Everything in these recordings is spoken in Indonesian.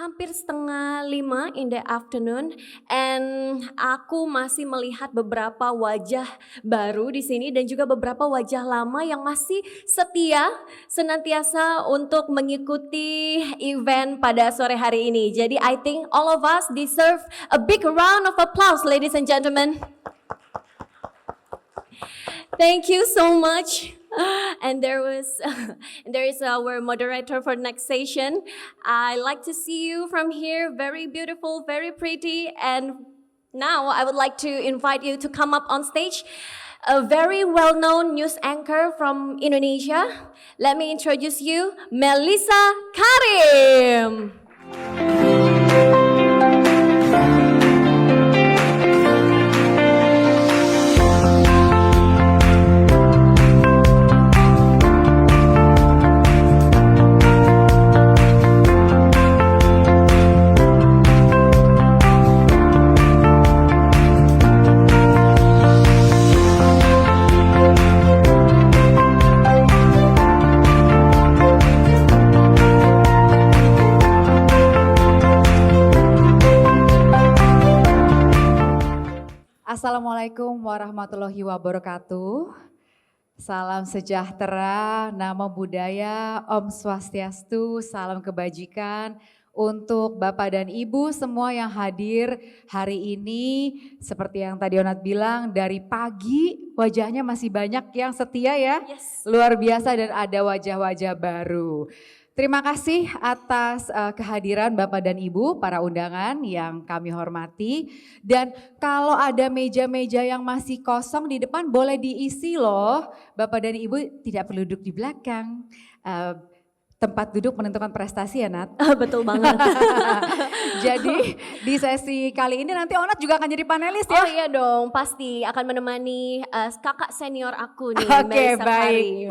hampir setengah 5 in the afternoon, and aku masih melihat beberapa wajah baru di sini dan juga beberapa wajah lama yang masih setia senantiasa untuk mengikuti event pada sore hari ini. Jadi I think all of us deserve a big round of applause, ladies and gentlemen. Thank you so much. And there is our moderator for next session. I like to see you from here, very beautiful, very pretty. And now I would like to invite you to come up on stage. A very well-known news anchor from Indonesia. Let me introduce you, Melissa Karim. Assalamualaikum warahmatullahi wabarakatuh. Salam sejahtera, namo buddhaya, Om Swastiastu, salam kebajikan untuk Bapak dan Ibu semua yang hadir hari ini. Seperti yang tadi Onat bilang, dari pagi wajahnya masih banyak yang setia ya. Yes. Luar biasa dan ada wajah-wajah baru. Terima kasih atas kehadiran Bapak dan Ibu, para undangan yang kami hormati. Dan kalau ada meja-meja yang masih kosong di depan boleh diisi loh. Bapak dan Ibu tidak perlu duduk di belakang. Tempat duduk menentukan prestasi ya Nat? Betul banget. Jadi di sesi kali ini nanti Onat juga akan jadi panelis ya? Oh iya dong, pasti akan menemani kakak senior aku nih, Oke, Melissa baik. Karim.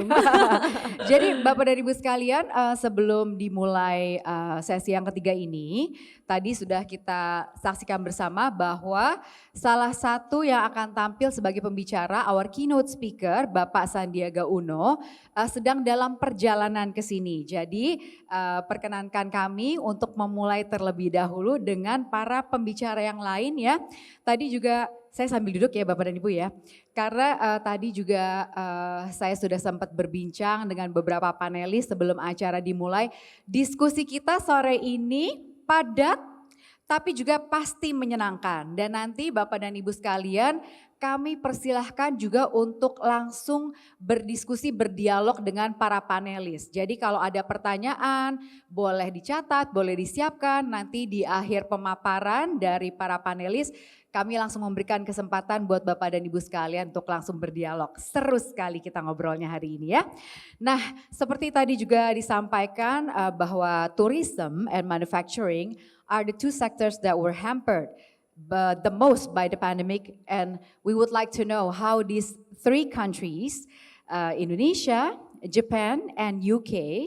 Jadi Bapak dan Ibu sekalian, sebelum dimulai sesi yang ketiga ini, tadi sudah kita saksikan bersama bahwa salah satu yang akan tampil sebagai pembicara, our keynote speaker, Bapak Sandiaga Uno, sedang dalam perjalanan ke sini. Jadi perkenankan kami untuk memulai terlebih dahulu dengan para pembicara yang lain ya. Tadi juga saya sambil duduk ya Bapak dan Ibu ya. Karena tadi juga saya sudah sempat berbincang dengan beberapa panelis sebelum acara dimulai. Diskusi kita sore ini padat tapi juga pasti menyenangkan. Dan nanti Bapak dan Ibu sekalian, kami persilahkan juga untuk langsung berdiskusi, berdialog dengan para panelis. Jadi kalau ada pertanyaan boleh dicatat, boleh disiapkan. Nanti di akhir pemaparan dari para panelis kami langsung memberikan kesempatan buat Bapak dan Ibu sekalian untuk langsung berdialog. Seru sekali kita ngobrolnya hari ini ya. Nah seperti tadi juga disampaikan bahwa tourism and manufacturing are the two sectors that were hampered but the most by the pandemic, and we would like to know how these three countries, Indonesia, Japan, and UK,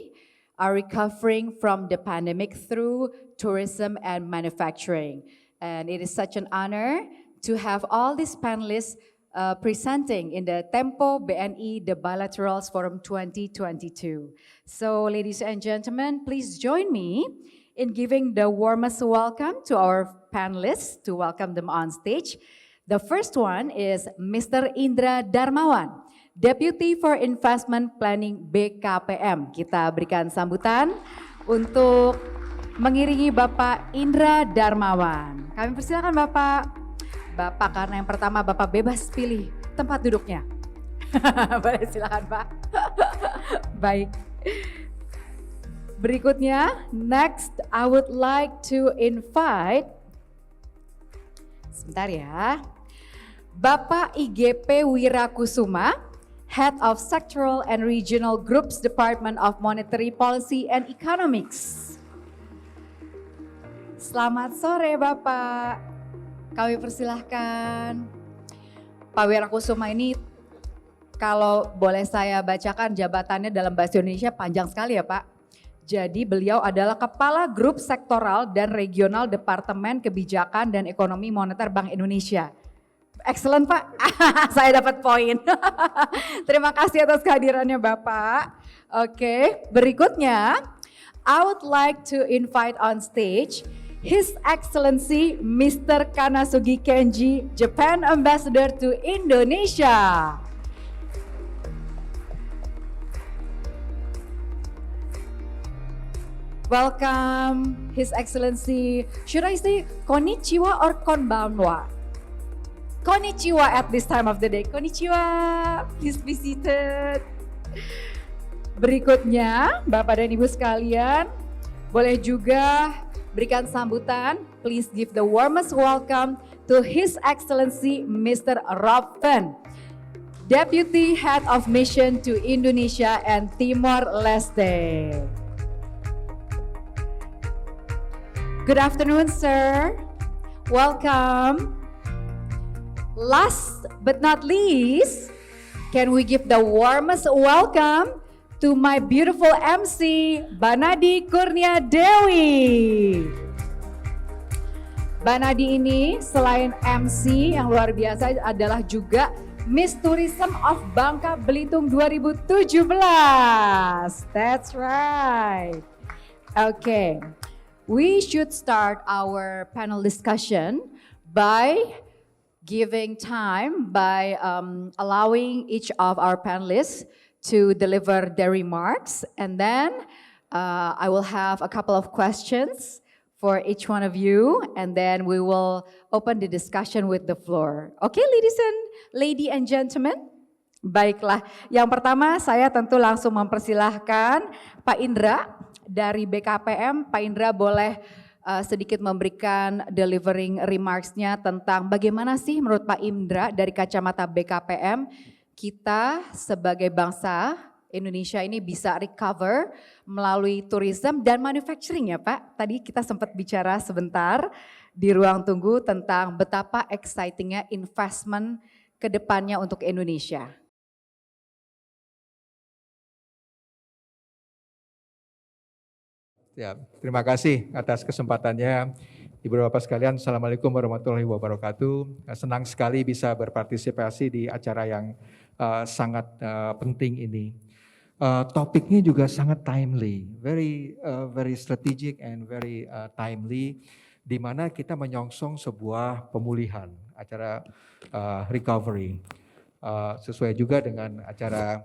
are recovering from the pandemic through tourism and manufacturing. And it is such an honor to have all these panelists presenting in the Tempo BNI The Bilaterals Forum 2022. So ladies and gentlemen, please join me in giving the warmest welcome to our panelists, to welcome them on stage. The first one is Mr. Indra Darmawan, Deputy for Investment Planning BKPM. Kita berikan sambutan untuk mengiringi Bapak Indra Darmawan. Kami persilakan Bapak. Bapak karena yang pertama Bapak bebas pilih tempat duduknya. Boleh silakan Pak. Baik. Berikutnya, next I would like to invite, sebentar ya, Bapak IGP Wirakusuma, Head of Sectoral and Regional Groups Department of Monetary Policy and Economics. Selamat sore Bapak, kami persilahkan. Pak Wirakusuma ini kalau boleh saya bacakan jabatannya dalam bahasa Indonesia panjang sekali ya Pak. Jadi beliau adalah Kepala Grup Sektoral dan Regional Departemen Kebijakan dan Ekonomi Moneter Bank Indonesia. Excellent Pak, saya dapat poin. Terima kasih atas kehadirannya Bapak. Oke, berikutnya I would like to invite on stage His Excellency Mr. Kanasugi Kenji, Japan Ambassador to Indonesia. Welcome, His Excellency. Should I say konnichiwa or konbanwa? Konnichiwa at this time of the day. Konnichiwa, please be seated. Berikutnya, Bapak dan Ibu sekalian, boleh juga berikan sambutan. Please give the warmest welcome to His Excellency Mr. Rob Fen, Deputy Head of Mission to Indonesia and Timor-Leste. Good afternoon, sir. Welcome. Last but not least, can we give the warmest welcome to my beautiful MC, Banadi Kurnia Dewi. Banadi ini selain MC yang luar biasa adalah juga Miss Tourism of Bangka Belitung 2017. That's right. Okay. We should start our panel discussion by giving time, by allowing each of our panelists to deliver their remarks. And then I will have a couple of questions for each one of you. And then we will open the discussion with the floor. Okay, ladies and gentlemen. Baiklah, yang pertama saya tentu langsung mempersilahkan Pak Indra dari BKPM. Pak Indra boleh sedikit memberikan delivering remarks-nya tentang bagaimana sih menurut Pak Indra dari kacamata BKPM kita sebagai bangsa Indonesia ini bisa recover melalui tourism dan manufacturing ya Pak. Tadi kita sempat bicara sebentar di ruang tunggu tentang betapa exciting-nya investment ke depannya untuk Indonesia. Ya, terima kasih atas kesempatannya. Ibu Bapak sekalian, Assalamualaikum warahmatullahi wabarakatuh. Senang sekali bisa berpartisipasi di acara yang sangat penting ini. Topiknya juga sangat timely, very strategic and very timely, di mana kita menyongsong sebuah pemulihan, acara recovery. Sesuai juga dengan acara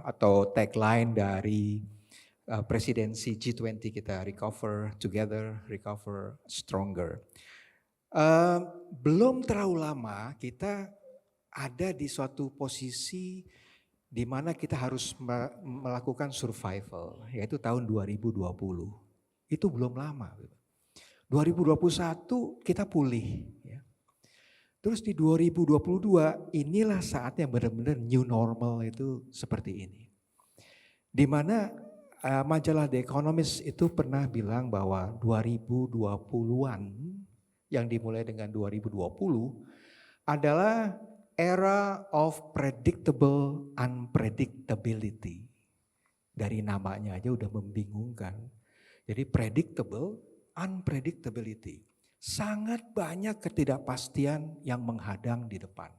atau tagline dari presidensi G20 kita, recover together, recover stronger. Belum terlalu lama kita ada di suatu posisi di mana kita harus melakukan survival, yaitu tahun 2020. Itu belum lama. 2021 kita pulih. Ya. Terus di 2022 inilah saatnya benar-benar new normal itu seperti ini. Di mana majalah The Economist itu pernah bilang bahwa 2020-an yang dimulai dengan 2020 adalah era of predictable unpredictability. Dari namanya aja udah membingungkan. Jadi predictable unpredictability. Sangat banyak ketidakpastian yang menghadang di depan.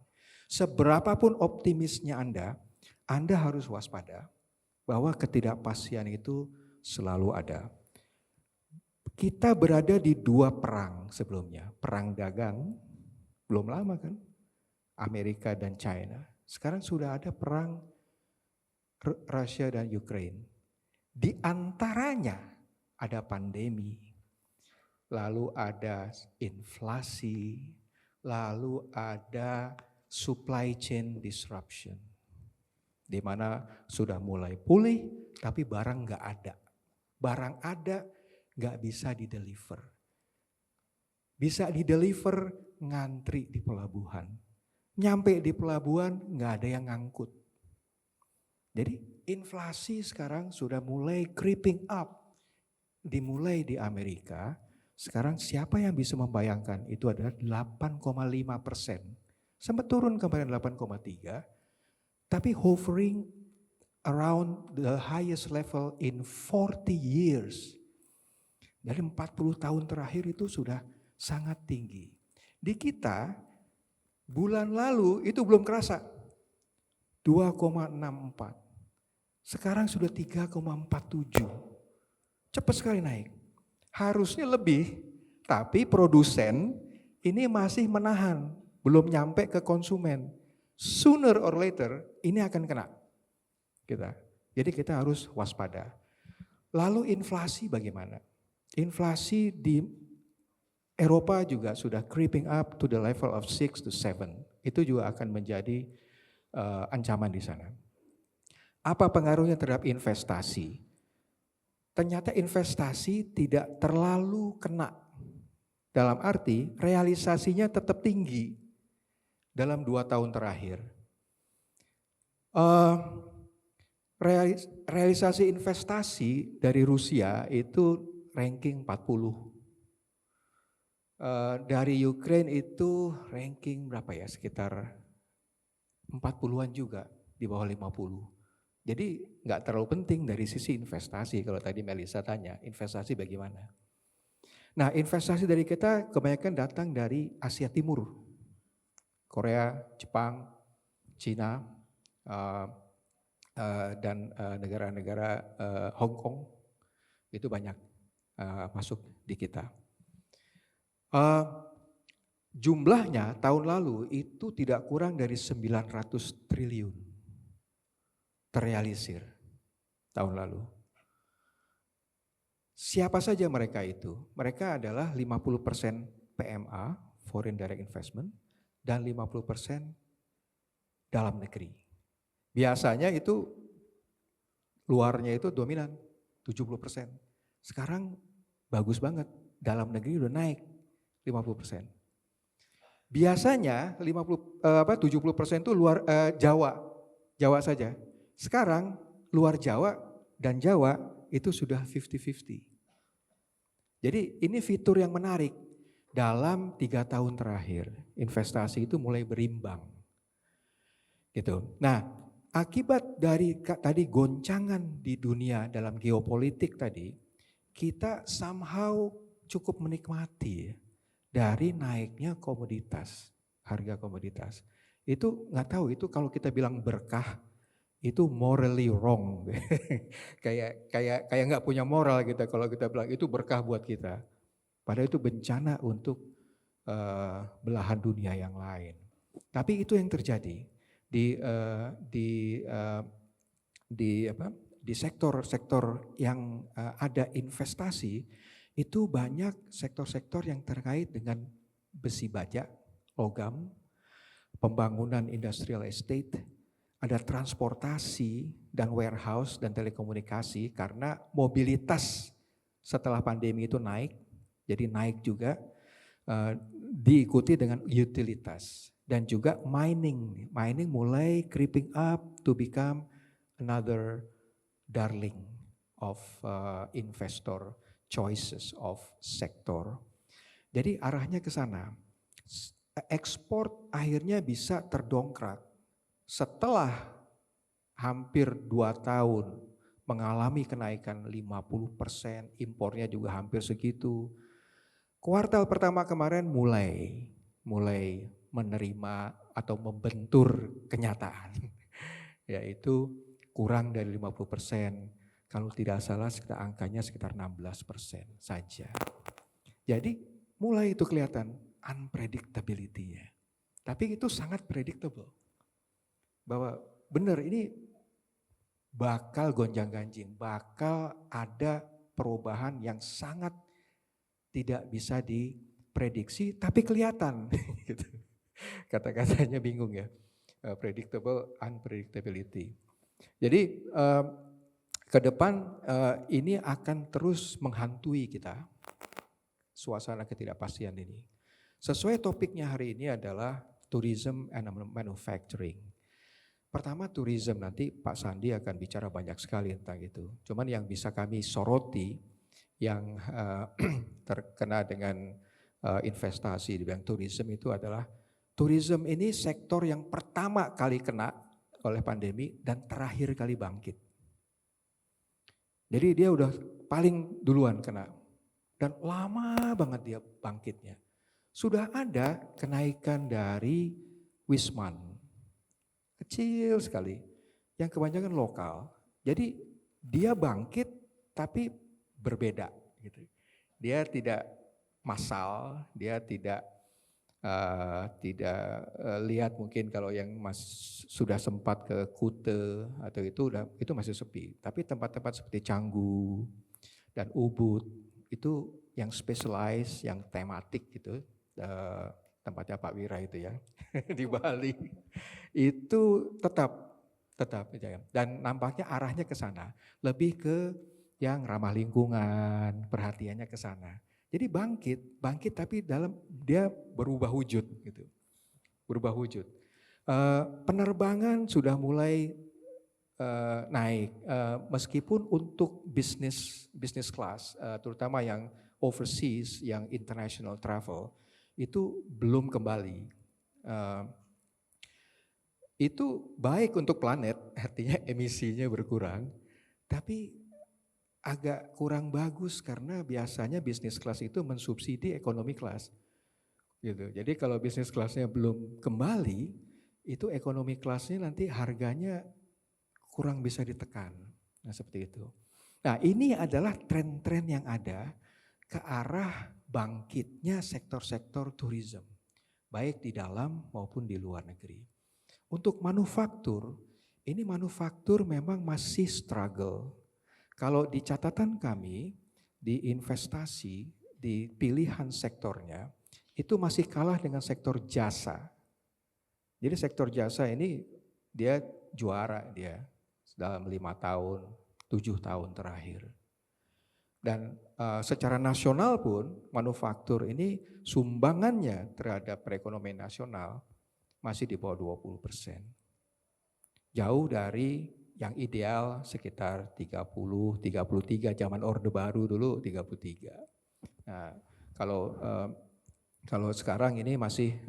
Seberapapun optimisnya Anda harus waspada bahwa ketidakpastian itu selalu ada. Kita berada di dua perang sebelumnya. Perang dagang, belum lama kan? Amerika dan China. Sekarang sudah ada perang Rusia dan Ukraine. Di antaranya ada pandemi, lalu ada inflasi, lalu ada supply chain disruption. Di mana sudah mulai pulih tapi barang nggak ada. Barang ada nggak bisa dideliver. Bisa dideliver ngantri di pelabuhan. Nyampe di pelabuhan nggak ada yang ngangkut. Jadi inflasi sekarang sudah mulai creeping up. Dimulai di Amerika, sekarang siapa yang bisa membayangkan itu adalah 8,5%. Sempat turun kemarin 8,3%. Tapi hovering around the highest level in 40 years. Dari 40 tahun terakhir itu sudah sangat tinggi. Di kita, bulan lalu itu belum kerasa. 2,64. Sekarang sudah 3,47. Cepat sekali naik. Harusnya lebih, tapi produsen ini masih menahan, belum nyampe ke konsumen. Sooner or later ini akan kena kita. Jadi kita harus waspada. Lalu inflasi bagaimana? Inflasi di Eropa juga sudah creeping up to the level of 6 to 7. Itu juga akan menjadi ancaman di sana. Apa pengaruhnya terhadap investasi? Ternyata investasi tidak terlalu kena. Dalam arti realisasinya tetap tinggi dalam 2 tahun terakhir. Realisasi investasi dari Rusia itu ranking 40. Dari Ukraine itu ranking berapa ya? Sekitar 40-an juga, di bawah 50. Jadi nggak terlalu penting dari sisi investasi. Kalau tadi Melissa tanya, investasi bagaimana? Nah, investasi dari kita kebanyakan datang dari Asia Timur. Korea, Jepang, Cina, dan negara-negara Hong Kong. Itu banyak masuk di kita. Jumlahnya tahun lalu itu tidak kurang dari 900 triliun terrealisir tahun lalu. Siapa saja mereka itu? Mereka adalah 50% PMA, Foreign Direct Investment, dan 50% dalam negeri. Biasanya itu luarnya itu dominan, 70%. Sekarang bagus banget, dalam negeri udah naik 50%. Biasanya 70% itu luar Jawa saja. Sekarang luar Jawa dan Jawa itu sudah 50-50. Jadi ini fitur yang menarik. Dalam 3 tahun terakhir investasi itu mulai berimbang. Gitu. Nah, akibat dari tadi goncangan di dunia dalam geopolitik tadi, kita somehow cukup menikmati dari naiknya komoditas, harga komoditas. Itu nggak tahu, itu kalau kita bilang berkah, itu morally wrong. kayak nggak punya moral kita kalau kita bilang itu berkah buat kita. Padahal itu bencana untuk belahan dunia yang lain. Tapi itu yang terjadi di sektor-sektor yang ada investasi, itu banyak sektor-sektor yang terkait dengan besi baja, logam, pembangunan industrial estate, ada transportasi dan warehouse dan telekomunikasi karena mobilitas setelah pandemi itu naik, jadi naik juga diikuti dengan utilitas dan juga mining. Mining mulai creeping up to become another darling of investor choices of sector. Jadi arahnya ke sana. Ekspor akhirnya bisa terdongkrak. Setelah hampir 2 tahun mengalami kenaikan 50%, impornya juga hampir segitu. Kuartal pertama kemarin mulai menerima atau membentur kenyataan, yaitu kurang dari 50%. Kalau tidak salah angkanya sekitar 16% saja. Jadi mulai itu kelihatan unpredictability-nya. Tapi itu sangat predictable. Bahwa benar ini bakal gonjang-ganjing, bakal ada perubahan yang sangat tidak bisa diprediksi, tapi kelihatan. Kata-katanya bingung ya, predictable, unpredictability. Jadi ke depan ini akan terus menghantui kita, suasana ketidakpastian ini. Sesuai topiknya hari ini adalah tourism and manufacturing. Pertama tourism, nanti Pak Sandi akan bicara banyak sekali tentang itu. Cuman yang bisa kami soroti yang terkena dengan investasi di bidang tourism itu adalah tourism ini sektor yang pertama kali kena oleh pandemi dan terakhir kali bangkit. Jadi dia udah paling duluan kena dan lama banget dia bangkitnya. Sudah ada kenaikan dari Wisman, kecil sekali, yang kebanyakan lokal. Jadi dia bangkit tapi berbeda gitu. Dia tidak massal, dia tidak lihat mungkin kalau yang sudah sempat ke Kute atau itu masih sepi. Tapi tempat-tempat seperti Canggu dan Ubud itu yang specialized, yang tematik gitu, tempatnya Pak Wira itu ya di Bali itu tetap ya. Dan nampaknya arahnya ke sana, lebih ke yang ramah lingkungan, perhatiannya ke sana. Jadi bangkit tapi dia berubah wujud gitu. Berubah wujud. Penerbangan sudah mulai naik, meskipun untuk bisnis class, terutama yang overseas, yang international travel, itu belum kembali. Itu baik untuk planet, artinya emisinya berkurang, tapi agak kurang bagus karena biasanya bisnis kelas itu mensubsidi ekonomi kelas. Gitu. Jadi kalau bisnis kelasnya belum kembali, itu ekonomi kelasnya nanti harganya kurang bisa ditekan. Nah seperti itu. Nah ini adalah tren-tren yang ada ke arah bangkitnya sektor-sektor tourism, baik di dalam maupun di luar negeri. Untuk manufaktur, ini manufaktur memang masih struggle. Kalau di catatan kami, di investasi, di pilihan sektornya, itu masih kalah dengan sektor jasa. Jadi sektor jasa ini dia juara dia dalam 5 tahun, 7 tahun terakhir. Dan secara nasional pun manufaktur ini sumbangannya terhadap perekonomian nasional masih di bawah 20%. Jauh dari yang ideal sekitar 30, 33, zaman Orde Baru dulu 33. Nah, kalau sekarang ini masih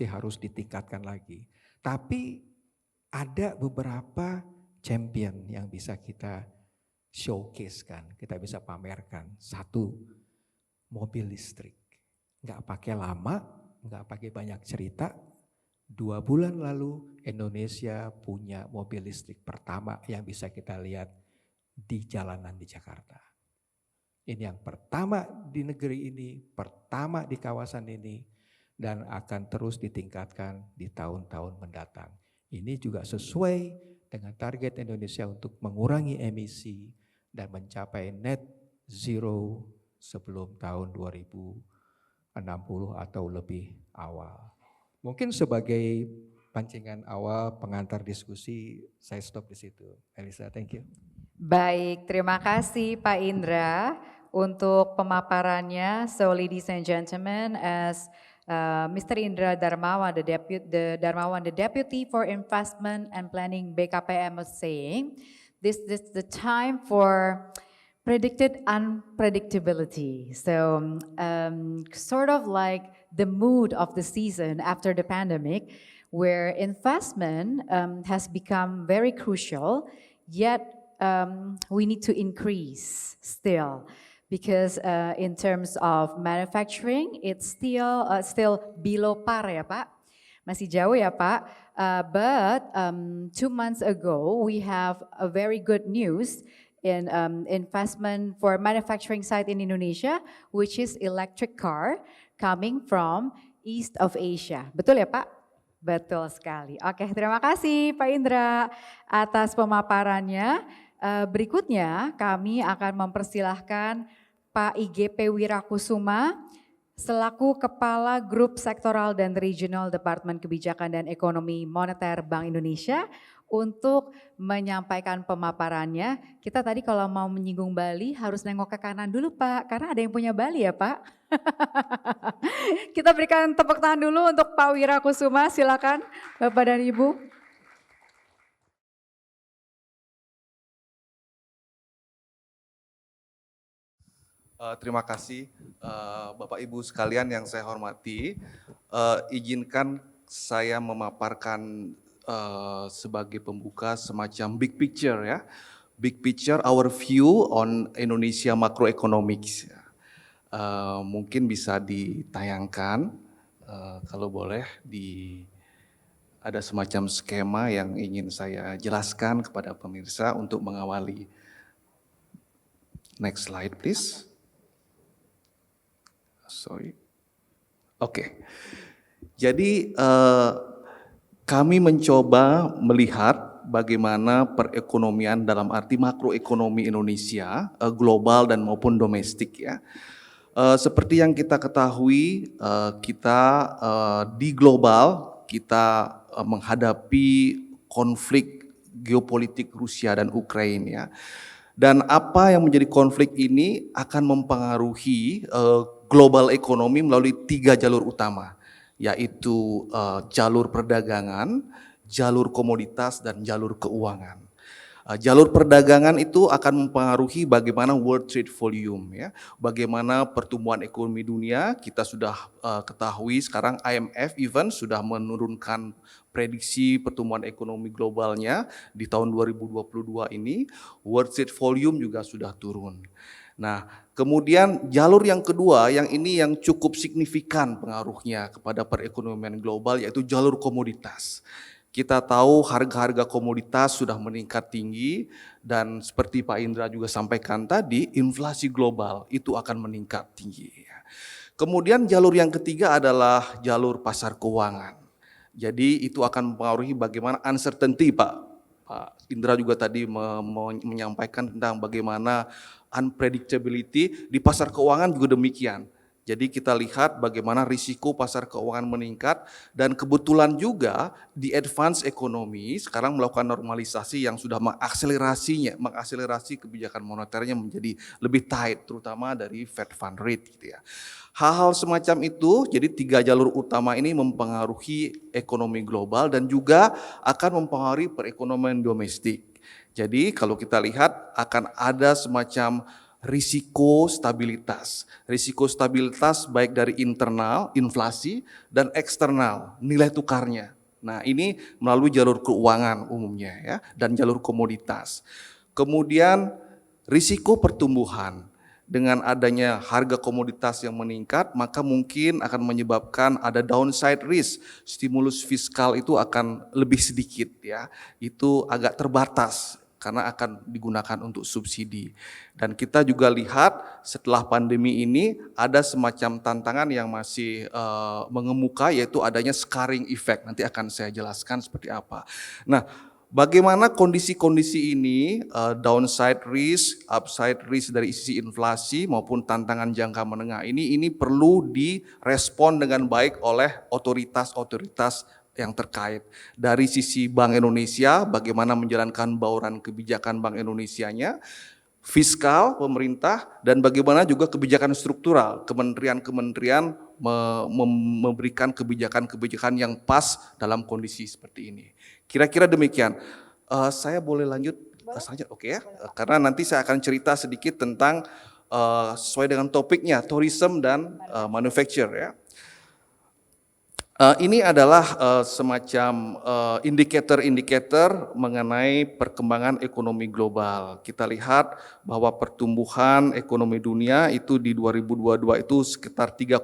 harus ditingkatkan lagi. Tapi ada beberapa champion yang bisa kita showcase kan, kita bisa pamerkan. Satu, mobil listrik. Nggak pakai lama, nggak pakai banyak cerita. 2 bulan lalu Indonesia punya mobil listrik pertama yang bisa kita lihat di jalanan di Jakarta. Ini yang pertama di negeri ini, pertama di kawasan ini, dan akan terus ditingkatkan di tahun-tahun mendatang. Ini juga sesuai dengan target Indonesia untuk mengurangi emisi dan mencapai net zero sebelum tahun 2060 atau lebih awal. Mungkin sebagai pancingan awal pengantar diskusi, saya stop di situ. Elisa, thank you. Baik, terima kasih Pak Indra untuk pemaparannya. So ladies and gentlemen, as Mr. Indra Darmawan, the Deputy for Investment and Planning BKPM was saying, this is the time for predicted unpredictability. So sort of like the mood of the season after the pandemic, where investment has become very crucial, yet we need to increase still. Because in terms of manufacturing, it's still below par ya Pak. Masih jauh ya Pak. But 2 months ago, we have a very good news in investment for manufacturing site in Indonesia, which is electric car coming from East of Asia. Betul ya Pak? Betul sekali. Oke, terima kasih Pak Indra atas pemaparannya. Berikutnya kami akan mempersilahkan Pak IGP Wirakusuma selaku Kepala Grup Sektoral dan Regional Departemen Kebijakan dan Ekonomi Moneter Bank Indonesia untuk menyampaikan pemaparannya. Kita tadi kalau mau menyinggung Bali harus nengok ke kanan dulu Pak, karena ada yang punya Bali ya Pak. Kita berikan tepuk tangan dulu untuk Pak Wirakusuma, silakan Bapak dan Ibu. Terima kasih Bapak Ibu sekalian yang saya hormati. Izinkan saya memaparkan sebagai pembuka semacam big picture ya. Big picture our view on Indonesia macroeconomics. Mungkin bisa ditayangkan kalau boleh ada semacam skema yang ingin saya jelaskan kepada pemirsa untuk mengawali. Next slide please. Sorry. Oke. Jadi kami mencoba melihat bagaimana perekonomian dalam arti makroekonomi Indonesia, global dan maupun domestik ya. Seperti yang kita ketahui, kita di global kita menghadapi konflik geopolitik Rusia dan Ukraina ya. Dan apa yang menjadi konflik ini akan mempengaruhi global ekonomi melalui 3 jalur utama, yaitu jalur perdagangan, jalur komoditas, dan jalur keuangan. Jalur perdagangan itu akan mempengaruhi bagaimana world trade volume ya, bagaimana pertumbuhan ekonomi dunia. Kita sudah ketahui sekarang IMF even sudah menurunkan prediksi pertumbuhan ekonomi globalnya di tahun 2022 ini, world trade volume juga sudah turun. Nah, kemudian jalur yang kedua yang ini yang cukup signifikan pengaruhnya kepada perekonomian global yaitu jalur komoditas. Kita tahu harga-harga komoditas sudah meningkat tinggi dan seperti Pak Indra juga sampaikan tadi, inflasi global itu akan meningkat tinggi. Kemudian jalur yang ketiga adalah jalur pasar keuangan. Jadi itu akan mempengaruhi bagaimana uncertainty Pak Indra juga tadi menyampaikan tentang bagaimana unpredictability di pasar keuangan juga demikian. Jadi kita lihat bagaimana risiko pasar keuangan meningkat dan kebetulan juga di advance ekonomi sekarang melakukan normalisasi yang sudah mengakselerasi kebijakan moneternya menjadi lebih tight terutama dari Fed Fund Rate gitu ya. Hal-hal semacam itu jadi 3 jalur utama ini mempengaruhi ekonomi global dan juga akan mempengaruhi perekonomian domestik. Jadi kalau kita lihat akan ada semacam risiko stabilitas baik dari internal, inflasi, dan eksternal, nilai tukarnya. Nah ini melalui jalur keuangan umumnya ya, dan jalur komoditas. Kemudian risiko pertumbuhan, dengan adanya harga komoditas yang meningkat, maka mungkin akan menyebabkan ada downside risk, stimulus fiskal itu akan lebih sedikit ya, itu agak terbatas. Karena akan digunakan untuk subsidi. Dan kita juga lihat setelah pandemi ini ada semacam tantangan yang masih mengemuka yaitu adanya scarring effect. Nanti akan saya jelaskan seperti apa. Nah, bagaimana kondisi-kondisi ini, downside risk, upside risk dari sisi inflasi maupun tantangan jangka menengah ini perlu direspon dengan baik oleh otoritas-otoritas yang terkait. Dari sisi Bank Indonesia, bagaimana menjalankan bauran kebijakan Bank Indonesianya, fiskal, pemerintah, dan bagaimana juga kebijakan struktural, kementerian-kementerian memberikan kebijakan-kebijakan yang pas dalam kondisi seperti ini. Kira-kira demikian. Saya boleh lanjut saja, oke ya? Karena nanti saya akan cerita sedikit tentang sesuai dengan topiknya, tourism dan manufacture ya. Ini adalah semacam indikator-indikator mengenai perkembangan ekonomi global. Kita lihat bahwa pertumbuhan ekonomi dunia itu di 2022 itu sekitar 3,5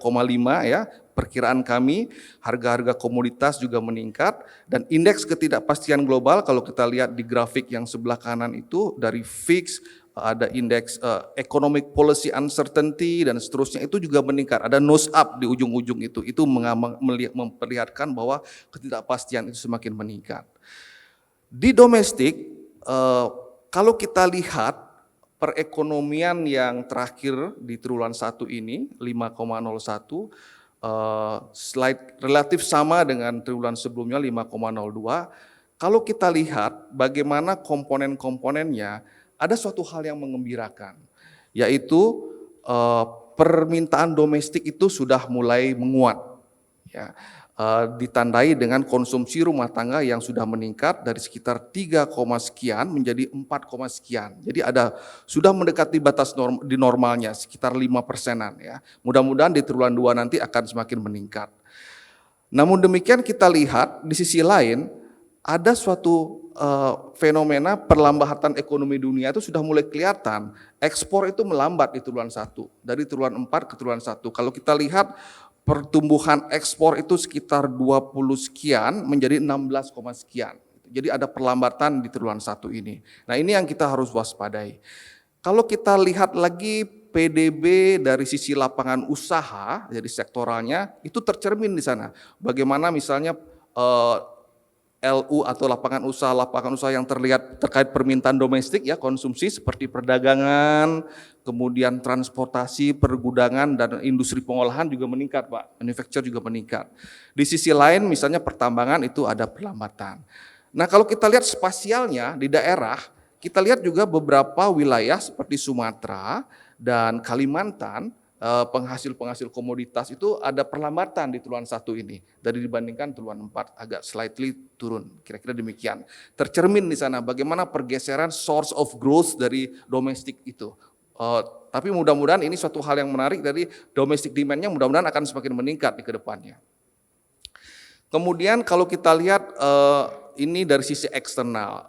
ya. Perkiraan kami, harga-harga komoditas juga meningkat dan indeks ketidakpastian global kalau kita lihat di grafik yang sebelah kanan itu dari VIX, ada indeks economic policy uncertainty dan seterusnya itu juga meningkat. Ada nose up di ujung-ujung itu memperlihatkan bahwa ketidakpastian itu semakin meningkat. Di domestik, kalau kita lihat perekonomian yang terakhir di triwulan 1 ini 5,01, slide relatif sama dengan triwulan sebelumnya 5,02. Kalau kita lihat bagaimana komponen-komponennya, ada suatu hal yang mengembirakan, yaitu permintaan domestik itu sudah mulai menguat, ya, ditandai dengan konsumsi rumah tangga yang sudah meningkat dari sekitar 3, sekian menjadi 4, sekian. Jadi sudah mendekati batas di normalnya sekitar 5%-an ya. Mudah-mudahan di triwulan 2 nanti akan semakin meningkat. Namun demikian kita lihat di sisi lain ada suatu fenomena perlambatan ekonomi dunia itu sudah mulai kelihatan. Ekspor itu melambat di triwulan 1, dari triwulan 4 ke triwulan 1. Kalau kita lihat pertumbuhan ekspor itu sekitar 20 sekian menjadi 16, sekian. Jadi ada perlambatan di triwulan 1 ini. Nah ini yang kita harus waspadai. Kalau kita lihat lagi PDB dari sisi lapangan usaha, jadi sektoralnya, itu tercermin di sana. Bagaimana misalnya LU atau lapangan usaha yang terlihat terkait permintaan domestik ya, konsumsi seperti perdagangan, kemudian transportasi, pergudangan, dan industri pengolahan juga meningkat Pak, manufacture juga meningkat. Di sisi lain misalnya pertambangan itu ada perlambatan. Nah kalau kita lihat spasialnya di daerah, kita lihat juga beberapa wilayah seperti Sumatera dan Kalimantan, penghasil komoditas itu ada perlambatan di triwulan 1 ini dari dibandingkan triwulan 4 agak slightly turun, kira-kira demikian. Tercermin di sana bagaimana pergeseran source of growth dari domestik itu. Tapi mudah-mudahan ini suatu hal yang menarik dari domestic demand-nya mudah-mudahan akan semakin meningkat di kedepannya. Kemudian kalau kita lihat ini dari sisi eksternal,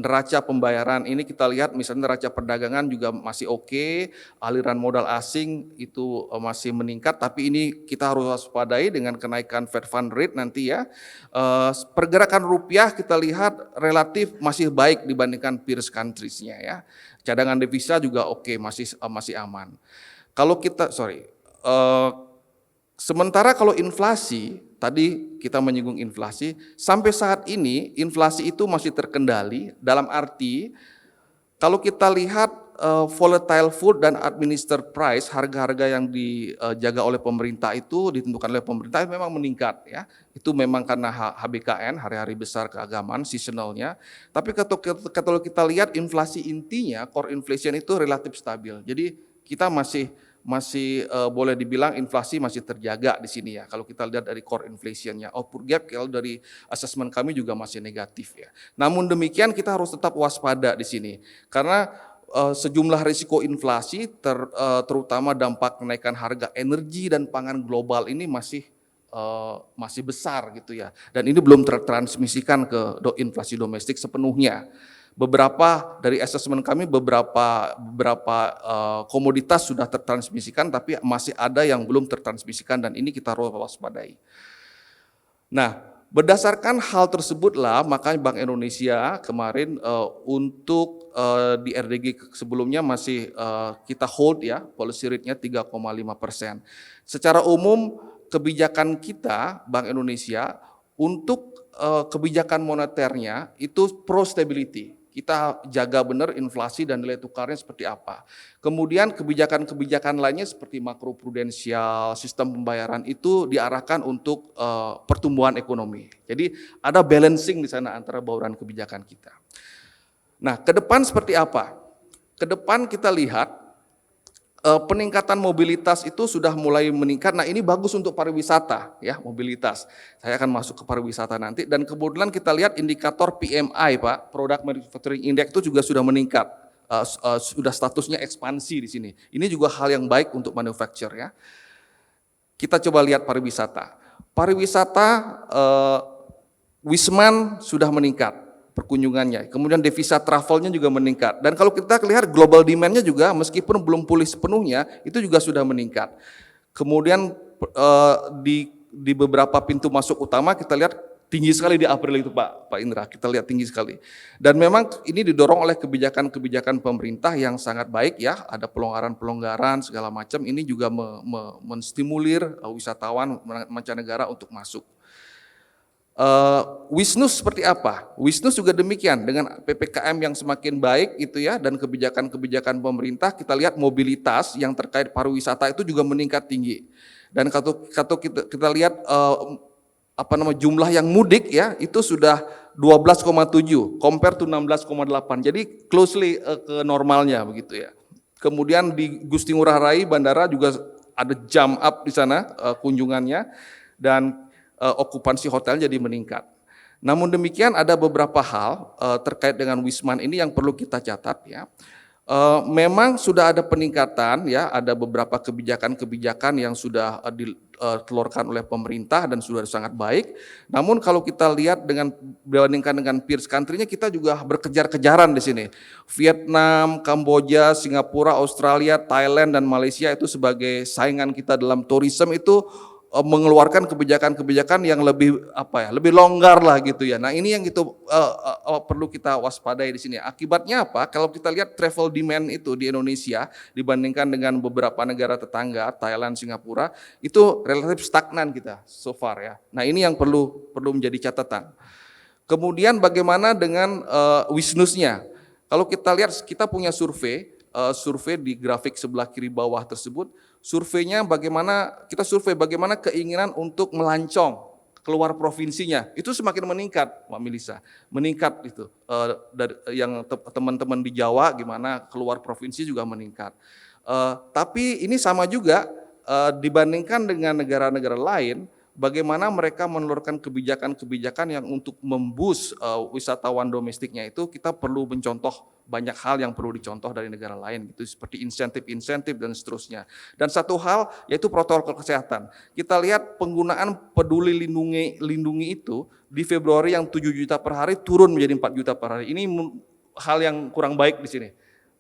neraca pembayaran ini kita lihat misalnya neraca perdagangan juga masih oke, aliran modal asing itu masih meningkat, tapi ini kita harus waspadai dengan kenaikan Fed Fund Rate nanti ya. Pergerakan rupiah kita lihat relatif masih baik dibandingkan peers countries-nya ya. Cadangan devisa juga oke, masih aman. Kalau kita, sementara kalau inflasi, tadi kita menyinggung inflasi, sampai saat ini inflasi itu masih terkendali dalam arti kalau kita lihat volatile food dan administered price, harga-harga yang dijaga oleh pemerintah itu, ditentukan oleh pemerintah memang meningkat ya. Itu memang karena HBKN, hari-hari besar keagamaan, seasonalnya. Tapi kalau kita lihat inflasi intinya, core inflation itu relatif stabil. Jadi kita masih boleh dibilang inflasi masih terjaga di sini ya. Kalau kita lihat dari core inflation-nya, output gap kalau dari asesmen kami juga masih negatif ya. Namun demikian kita harus tetap waspada di sini karena sejumlah risiko inflasi terutama dampak kenaikan harga energi dan pangan global ini masih besar gitu ya. Dan ini belum tertransmisikan ke inflasi domestik sepenuhnya. Beberapa dari asesmen kami beberapa komoditas sudah tertransmisikan tapi masih ada yang belum tertransmisikan dan ini kita harus waspadai. Nah, berdasarkan hal tersebutlah makanya Bank Indonesia kemarin untuk di RDG sebelumnya masih kita hold ya, policy rate-nya 3,5%. Secara umum kebijakan kita Bank Indonesia untuk kebijakan moneternya itu pro stability. Kita jaga benar inflasi dan nilai tukarnya seperti apa. Kemudian kebijakan-kebijakan lainnya seperti makroprudensial, sistem pembayaran itu diarahkan untuk pertumbuhan ekonomi. Jadi ada balancing di sana antara bauran kebijakan kita. Nah, ke depan seperti apa? Ke depan kita lihat peningkatan mobilitas itu sudah mulai meningkat. Nah ini bagus untuk pariwisata ya, mobilitas. Saya akan masuk ke pariwisata nanti dan kemudian kita lihat indikator PMI Pak, Product Manufacturing Index itu juga sudah meningkat. Sudah statusnya ekspansi di sini. Ini juga hal yang baik untuk manufacture ya. Kita coba lihat pariwisata. Pariwisata Wisman sudah meningkat perkunjungannya, kemudian devisa travelnya juga meningkat. Dan kalau kita lihat global demand-nya juga meskipun belum pulih sepenuhnya, itu juga sudah meningkat. Kemudian di beberapa pintu masuk utama kita lihat tinggi sekali di April itu Pak Indra, kita lihat tinggi sekali. Dan memang ini didorong oleh kebijakan-kebijakan pemerintah yang sangat baik ya, ada pelonggaran-pelonggaran segala macam, ini juga menstimulir wisatawan mancanegara untuk masuk. Wisnus seperti apa? Wisnus juga demikian dengan PPKM yang semakin baik itu ya dan kebijakan-kebijakan pemerintah kita lihat mobilitas yang terkait pariwisata itu juga meningkat tinggi. Dan kalau kita lihat jumlah yang mudik ya itu sudah 12,7 compare to 16,8. Jadi closely ke normalnya begitu ya. Kemudian di Gusti Ngurah Rai bandara juga ada jump up di sana kunjungannya dan okupansi hotel jadi meningkat. Namun demikian ada beberapa hal terkait dengan Wisman ini yang perlu kita catat ya. Memang sudah ada peningkatan ya, ada beberapa kebijakan-kebijakan yang sudah dikeluarkan oleh pemerintah dan sudah sangat baik. Namun kalau kita lihat dibandingkan dengan peers country-nya kita juga berkejar-kejaran di sini. Vietnam, Kamboja, Singapura, Australia, Thailand dan Malaysia itu sebagai saingan kita dalam tourism itu mengeluarkan kebijakan-kebijakan yang lebih lebih longgar lah gitu ya. Nah ini yang perlu kita waspadai di sini. Akibatnya apa? Kalau kita lihat travel demand itu di Indonesia dibandingkan dengan beberapa negara tetangga, Thailand, Singapura, itu relatif stagnan kita so far ya. Nah ini yang perlu menjadi catatan. Kemudian bagaimana dengan wisnusnya? Kalau kita lihat, kita punya survei di grafik sebelah kiri bawah tersebut. Surveinya kita survei bagaimana keinginan untuk melancong keluar provinsinya. Itu semakin meningkat, Mbak Melisa. Meningkat itu. Dari yang teman-teman di Jawa gimana keluar provinsi juga meningkat. Tapi ini sama juga dibandingkan dengan negara-negara lain, bagaimana mereka menelurkan kebijakan-kebijakan yang untuk memboost wisatawan domestiknya itu, kita perlu mencontoh banyak hal yang perlu dicontoh dari negara lain gitu, seperti insentif-insentif dan seterusnya. Dan satu hal yaitu protokol kesehatan. Kita lihat penggunaan peduli lindungi itu di Februari yang 7 juta per hari turun menjadi 4 juta per hari. Ini hal yang kurang baik di sini.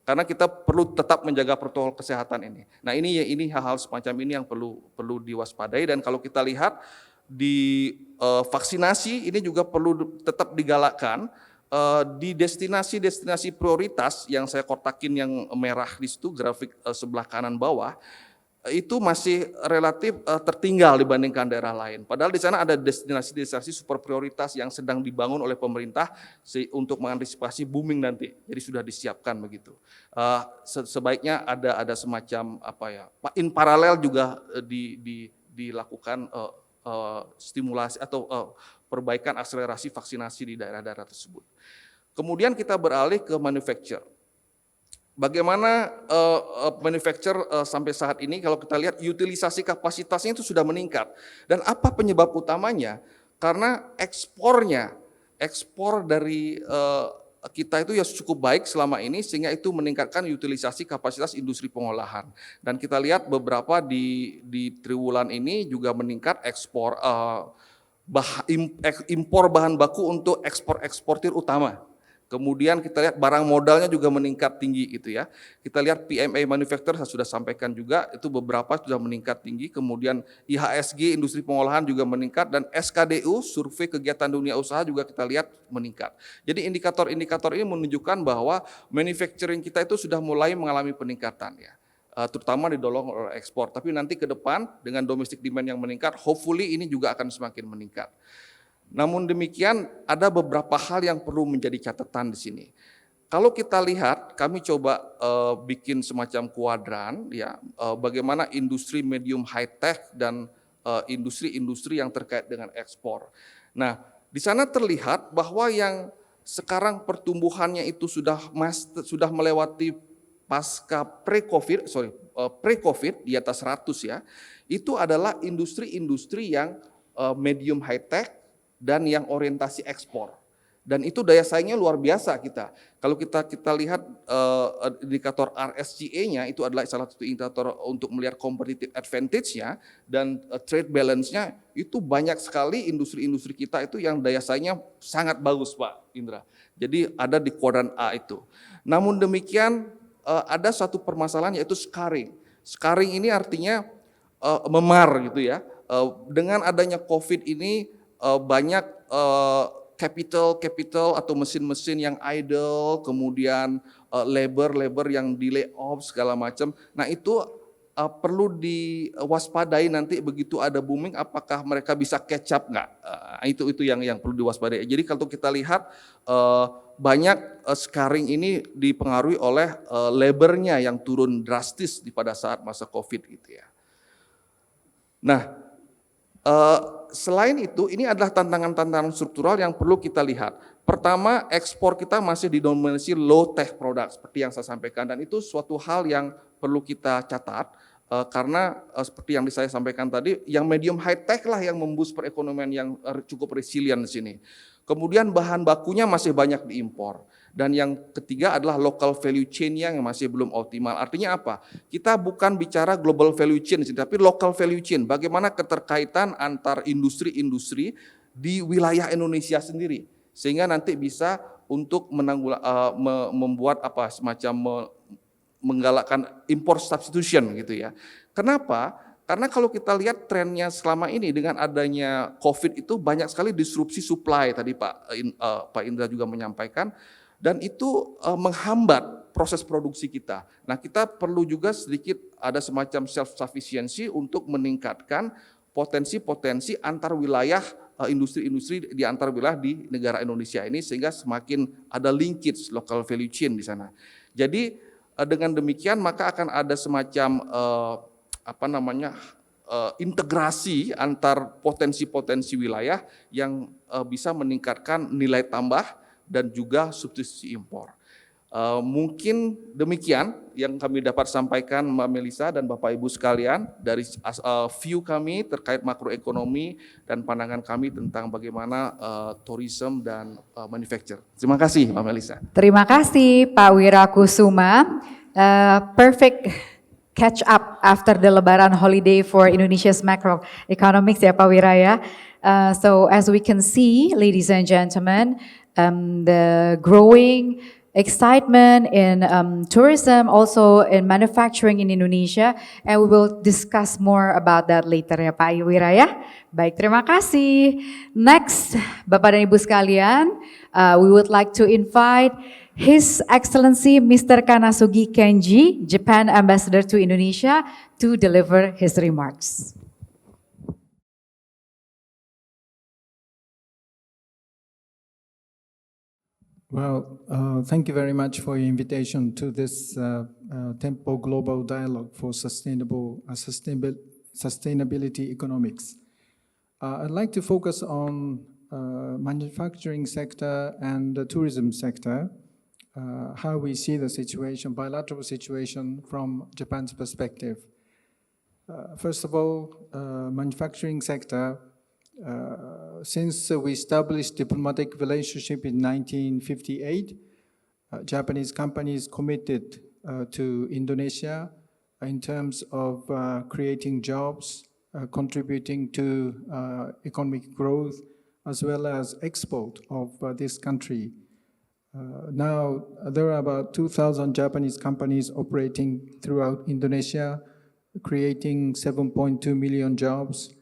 Karena kita perlu tetap menjaga protokol kesehatan ini. Nah ini hal-hal semacam ini yang perlu diwaspadai, dan kalau kita lihat di vaksinasi ini juga perlu tetap digalakkan di destinasi-destinasi prioritas yang saya kotakin yang merah di situ, grafik sebelah kanan bawah, itu masih relatif tertinggal dibandingkan daerah lain. Padahal di sana ada destinasi-destinasi super prioritas yang sedang dibangun oleh pemerintah untuk mengantisipasi booming nanti. Jadi sudah disiapkan begitu. Sebaiknya ada semacam in paralel juga dilakukan stimulasi atau perbaikan akselerasi vaksinasi di daerah-daerah tersebut. Kemudian kita beralih ke manufacture. Bagaimana manufacture sampai saat ini, kalau kita lihat utilisasi kapasitasnya itu sudah meningkat. Dan apa penyebab utamanya? Karena ekspor dari kita itu ya cukup baik selama ini, sehingga itu meningkatkan utilisasi kapasitas industri pengolahan. Dan kita lihat beberapa di triwulan ini juga meningkat ekspor impor bahan baku untuk eksportir utama. Kemudian kita lihat barang modalnya juga meningkat tinggi gitu ya. Kita lihat PMI manufacturer saya sudah sampaikan juga, itu beberapa sudah meningkat tinggi. Kemudian IHSG industri pengolahan juga meningkat, dan SKDU survei kegiatan dunia usaha juga kita lihat meningkat. Jadi indikator-indikator ini menunjukkan bahwa manufacturing kita itu sudah mulai mengalami peningkatan ya. Terutama didorong oleh ekspor. Tapi nanti ke depan dengan domestic demand yang meningkat, hopefully ini juga akan semakin meningkat. Namun demikian ada beberapa hal yang perlu menjadi catatan di sini. Kalau kita lihat, kami coba bikin semacam kuadran ya, bagaimana industri medium high tech dan industri-industri yang terkait dengan ekspor. Nah, di sana terlihat bahwa yang sekarang pertumbuhannya itu sudah melewati pasca pre-COVID di atas 100 ya, itu adalah industri-industri yang medium high tech dan yang orientasi ekspor. Dan itu daya saingnya luar biasa kita. Kalau kita lihat indikator RSCA-nya, itu adalah salah satu indikator untuk melihat competitive advantage-nya dan trade balance-nya, itu banyak sekali industri-industri kita itu yang daya saingnya sangat bagus Pak Indra. Jadi ada di kuadran A itu. Namun demikian ada satu permasalahan yaitu scarring. Scarring ini artinya memar gitu ya. Dengan adanya COVID ini banyak capital atau mesin-mesin yang idle, kemudian labor yang di layoff segala macam. Nah itu perlu diwaspadai nanti begitu ada booming, apakah mereka bisa catch up nggak? Itu yang perlu diwaspadai. Jadi kalau kita lihat banyak scarring ini dipengaruhi oleh labornya yang turun drastis pada saat masa COVID gitu ya. Nah, selain itu, ini adalah tantangan-tantangan struktural yang perlu kita lihat. Pertama, ekspor kita masih didominasi low tech product seperti yang saya sampaikan, dan itu suatu hal yang perlu kita catat karena seperti yang saya sampaikan tadi, yang medium high tech lah yang memboost perekonomian yang cukup resilient di sini. Kemudian bahan bakunya masih banyak diimpor. Dan yang ketiga adalah local value chain yang masih belum optimal. Artinya apa? Kita bukan bicara global value chain, tapi local value chain. Bagaimana keterkaitan antar industri-industri di wilayah Indonesia sendiri. Sehingga nanti bisa untuk membuat semacam menggalakkan import substitution gitu ya. Kenapa? Karena kalau kita lihat trennya selama ini dengan adanya COVID itu banyak sekali disrupsi supply tadi Pak Indra juga menyampaikan, dan itu menghambat proses produksi kita. Nah, kita perlu juga sedikit ada semacam self-sufficiency untuk meningkatkan potensi-potensi antar wilayah, industri-industri di antar wilayah di negara Indonesia ini, sehingga semakin ada linkage local value chain di sana. Jadi dengan demikian maka akan ada semacam integrasi antar potensi-potensi wilayah yang bisa meningkatkan nilai tambah dan juga substitusi impor. Mungkin demikian yang kami dapat sampaikan Mbak Melisa dan Bapak Ibu sekalian dari view kami terkait makroekonomi dan pandangan kami tentang bagaimana tourism dan manufacture. Terima kasih Mbak Melisa. Terima kasih Pak Wirakusuma. Perfect catch up after the Lebaran holiday for Indonesia's macroeconomics ya Pak Wira ya. So as we can see, ladies and gentlemen, the growing excitement in tourism, also in manufacturing in Indonesia, and we will discuss more about that later ya Pak Wira ya. Baik, terima kasih. Next, Bapak dan Ibu sekalian, we would like to invite His Excellency Mr. Kanasugi Kenji, Japan Ambassador to Indonesia, to deliver his remarks. Well, thank you very much for your invitation to this Tempo Global Dialogue for Sustainability Economics. I'd like to focus on manufacturing sector and the tourism sector, how we see the situation, bilateral situation from Japan's perspective. First of all, manufacturing sector, since we established diplomatic relationship in 1958, Japanese companies committed to Indonesia in terms of creating jobs, contributing to economic growth, as well as export of this country. Now, there are about 2,000 Japanese companies operating throughout Indonesia, creating 7.2 million jobs,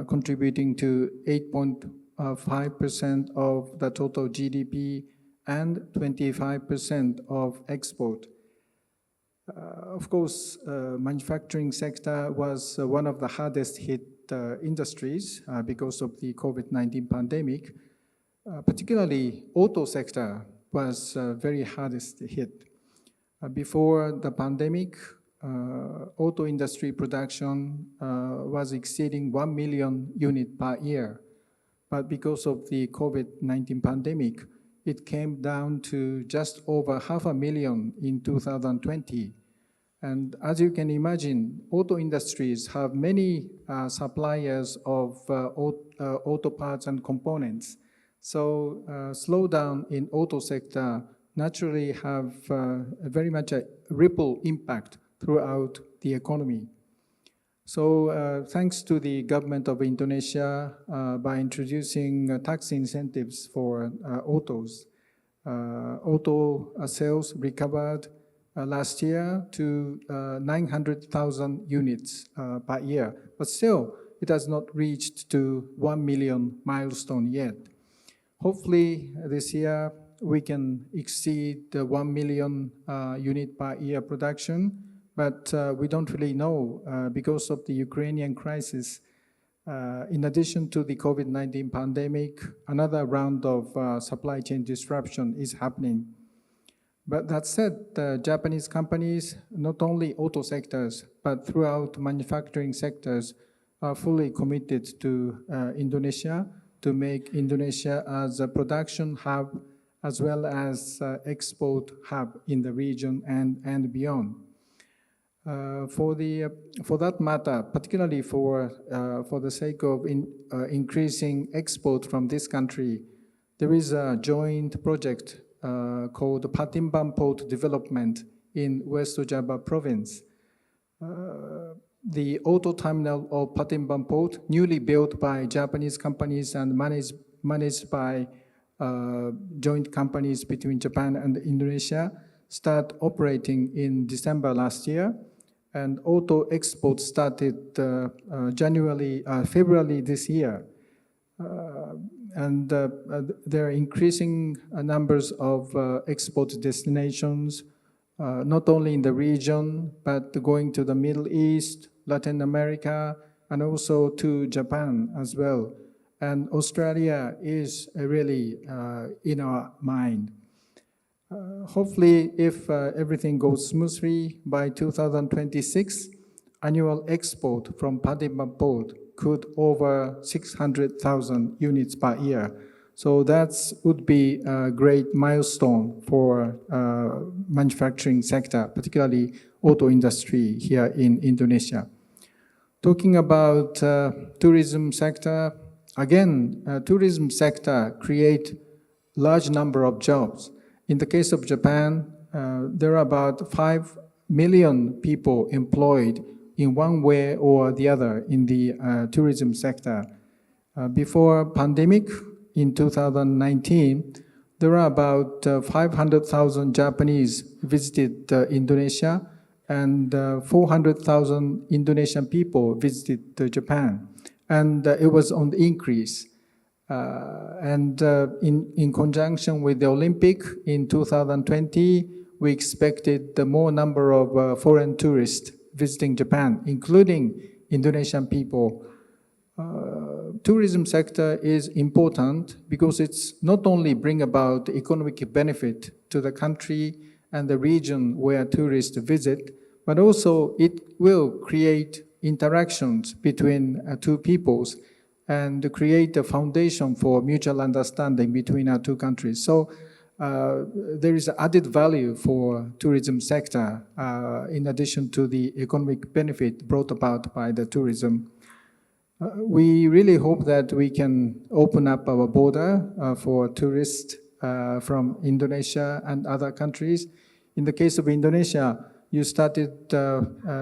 contributing to 8.5% of the total GDP and 25% of export. Of course, manufacturing sector was one of the hardest hit industries because of the COVID-19 pandemic. Particularly, auto sector was very hardest hit. Before the pandemic, auto industry production was exceeding 1 million units per year. But because of the COVID-19 pandemic, it came down to just over 500,000 in 2020. And as you can imagine, auto industries have many suppliers of auto parts and components. So slowdown in auto sector naturally have very much a ripple impact throughout the economy. So thanks to the government of Indonesia by introducing tax incentives for autos, auto sales recovered last year to 900,000 units per year. But still, it has not reached to 1 million milestone yet. Hopefully, this year we can exceed the 1 million unit per year production, but we don't really know because of the Ukrainian crisis. In addition to the COVID-19 pandemic, another round of supply chain disruption is happening. But that said, the Japanese companies, not only auto sectors, but throughout manufacturing sectors, are fully committed to Indonesia, to make Indonesia as a production hub as well as export hub in the region and beyond. For that matter, particularly for the sake of increasing export from this country, there is a joint project called Patimban Port Development in West Java Province. The auto terminal of Patimban Port, newly built by Japanese companies and managed by joint companies between Japan and Indonesia, start operating in December last year. and auto export started February this year. And there are increasing numbers of export destinations, not only in the region, but going to the Middle East, Latin America, and also to Japan as well. And Australia is really in our mind. Hopefully, if everything goes smoothly, by 2026, annual export from Padima Port could over 600,000 units per year. So that would be a great milestone for manufacturing sector, particularly auto industry here in Indonesia. Talking about tourism sector, again, tourism sector create large number of jobs. In the case of Japan, there are about 5 million people employed in one way or the other in the tourism sector. Before pandemic, in 2019, there are about 500,000 Japanese visited Indonesia, and 400,000 Indonesian people visited Japan. And it was on the increase. In conjunction with the Olympic in 2020, we expected the more number of foreign tourists visiting Japan, including Indonesian people. Tourism sector is important because it's not only bring about economic benefit to the country and the region where tourists visit, but also it will create interactions between two peoples and create a foundation for mutual understanding between our two countries. So there is added value for tourism sector in addition to the economic benefit brought about by the tourism. We really hope that we can open up our border for tourists from Indonesia and other countries. In the case of Indonesia, you started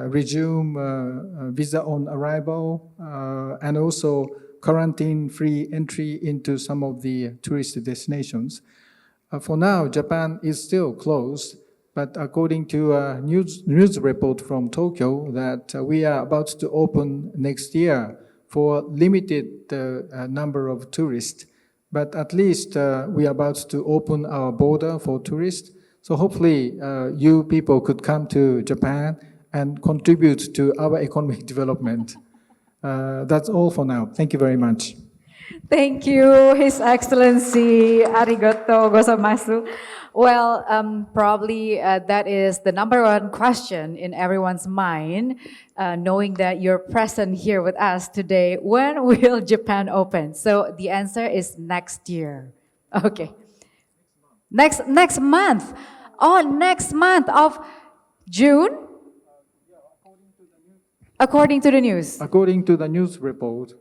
resume visa on arrival and also quarantine-free entry into some of the tourist destinations. For now, Japan is still closed, but according to a news report from Tokyo that we are about to open next year for limited number of tourists, but at least we are about to open our border for tourists. So hopefully you people could come to Japan and contribute to our economic development. That's all for now. Thank you very much. Thank you, His Excellency. Arigato gozaimasu. Well, probably that is the number one question in everyone's mind, knowing that you're present here with us today. When will Japan open? So the answer is next year. Okay. Next month. Oh, next month of June? According to the news. According to the news report,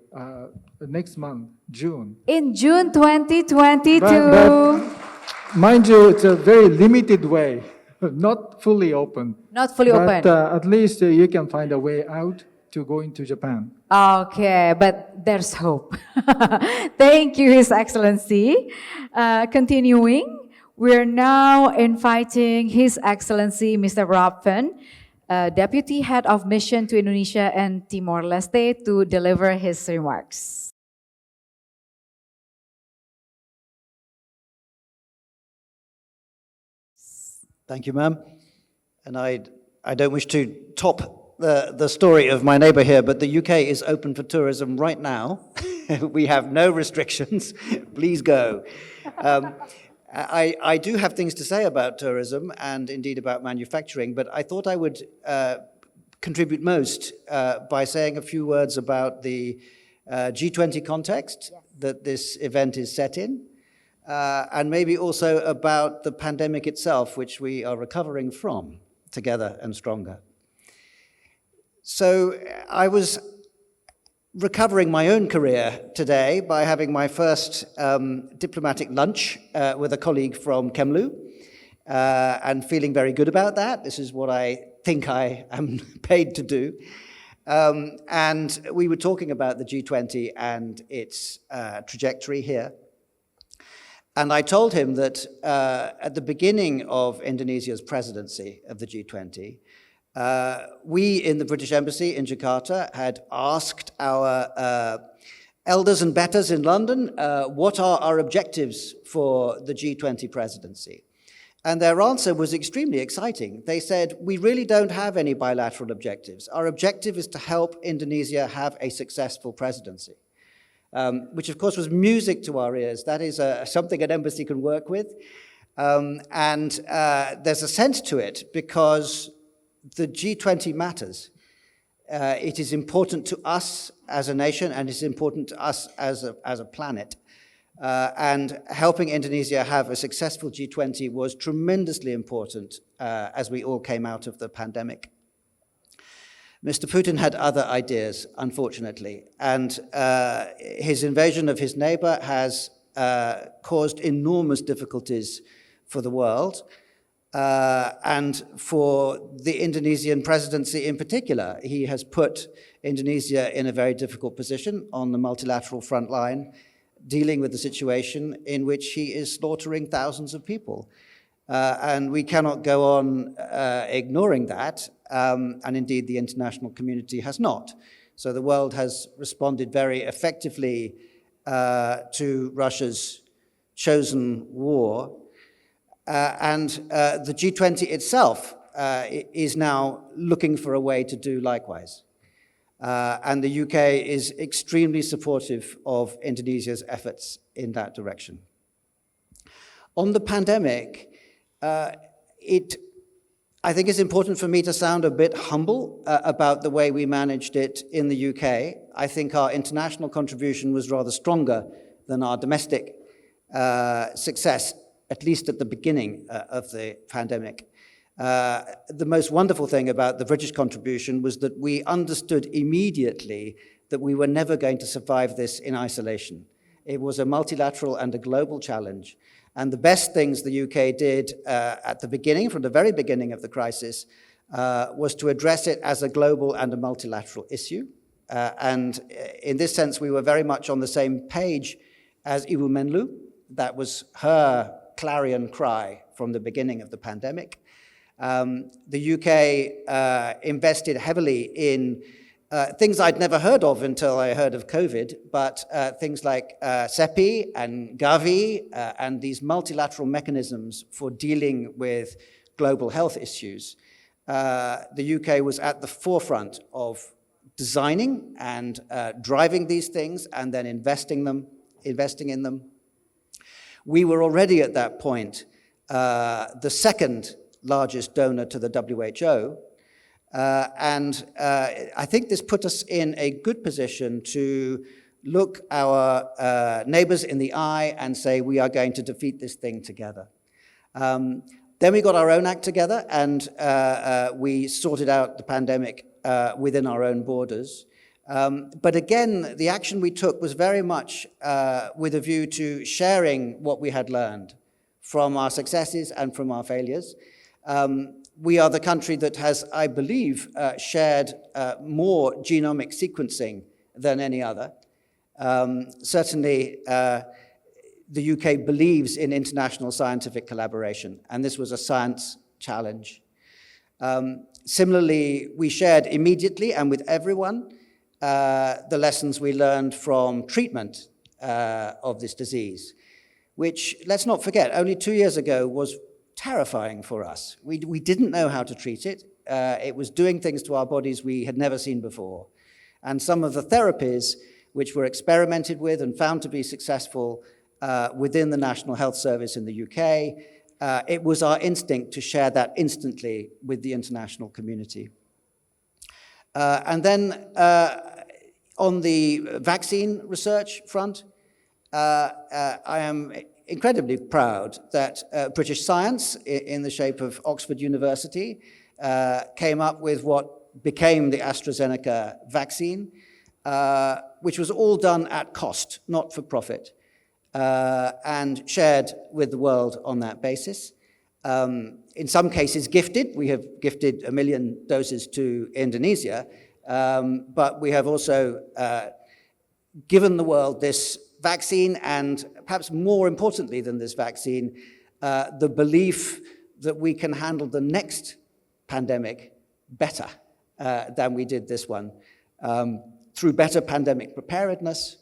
next month, June. In June 2022. But mind you, it's a very limited way, not fully open. Not fully open. But at least you can find a way out to go into Japan. Okay, but there's hope. Thank you, His Excellency. Continuing, we're now inviting His Excellency Mr. Rob Finn, Deputy Head of Mission to Indonesia and Timor-Leste, to deliver his remarks. Thank you, ma'am. And I don't wish to top the story of my neighbor here, but the UK is open for tourism right now. We have no restrictions. Please go. I do have things to say about tourism and indeed about manufacturing, but I thought I would contribute most by saying a few words about the G20 context that this event is set in, and maybe also about the pandemic itself, which we are recovering from together and stronger. So I was recovering my own career today by having my first diplomatic lunch with a colleague from Kemlu and feeling very good about that. This is what I think I am paid to do. And we were talking about the G20 and its trajectory here. And I told him that at the beginning of Indonesia's presidency of the G20, We in the British Embassy in Jakarta had asked our elders and betters in London, what are our objectives for the G20 presidency? And their answer was extremely exciting. They said, we really don't have any bilateral objectives. Our objective is to help Indonesia have a successful presidency, which of course was music to our ears. That is something an embassy can work with. And there's a sense to it because the G20 matters. It is important to us as a nation, and it's important to us as a planet. And helping Indonesia have a successful G20 was tremendously important as we all came out of the pandemic. Mr. Putin had other ideas, unfortunately, and his invasion of his neighbor has caused enormous difficulties for the world. And for the Indonesian presidency in particular, he has put Indonesia in a very difficult position on the multilateral front line, dealing with the situation in which he is slaughtering thousands of people. And we cannot go on ignoring that, and indeed the international community has not. So the world has responded very effectively to Russia's chosen war. And the G20 itself is now looking for a way to do likewise. And the UK is extremely supportive of Indonesia's efforts in that direction. On the pandemic, I think it's important for me to sound a bit humble about the way we managed it in the UK. I think our international contribution was rather stronger than our domestic success, at least at the beginning of the pandemic. The most wonderful thing about the British contribution was that we understood immediately that we were never going to survive this in isolation. It was a multilateral and a global challenge. And the best things the UK did at the beginning, from the very beginning of the crisis, was to address it as a global and a multilateral issue. And in this sense, we were very much on the same page as Ibu Menlu. That was her clarion cry from the beginning of the pandemic. The UK invested heavily in things I'd never heard of until I heard of COVID, but things like CEPI and Gavi and these multilateral mechanisms for dealing with global health issues. The UK was at the forefront of designing and driving these things and then investing in them. We were already at that point the second largest donor to the WHO, and I think this put us in a good position to look our neighbors in the eye and say, we are going to defeat this thing together. Then we got our own act together and we sorted out the pandemic within our own borders. But again, the action we took was very much with a view to sharing what we had learned from our successes and from our failures. We are the country that has, I believe, shared more genomic sequencing than any other. Certainly, the UK believes in international scientific collaboration, and this was a science challenge. Similarly, we shared immediately and with everyone the lessons we learned from treatment of this disease, which, let's not forget, only 2 years ago was terrifying for us. We didn't know how to treat it. It was doing things to our bodies we had never seen before. And some of the therapies which were experimented with and found to be successful within the National Health Service in the UK, it was our instinct to share that instantly with the international community. And then on the vaccine research front, I am incredibly proud that British science, in the shape of Oxford University, came up with what became the AstraZeneca vaccine, which was all done at cost, not for profit, and shared with the world on that basis. In some cases gifted. We have gifted 1 million doses to Indonesia, but we have also given the world this vaccine, and perhaps more importantly than this vaccine, the belief that we can handle the next pandemic better than we did this one, through better pandemic preparedness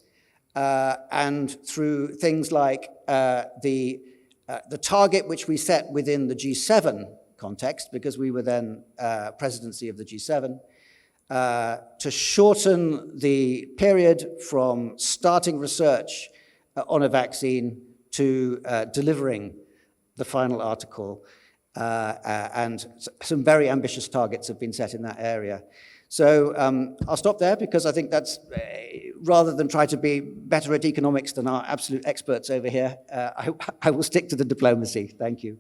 and through things like the target which we set within the G7 context, because we were then presidency of the G7, to shorten the period from starting research on a vaccine to delivering the final article. And some very ambitious targets have been set in that area. So I'll stop there because I think that's, rather than try to be better at economics than our absolute experts over here, I will stick to the diplomacy. Thank you.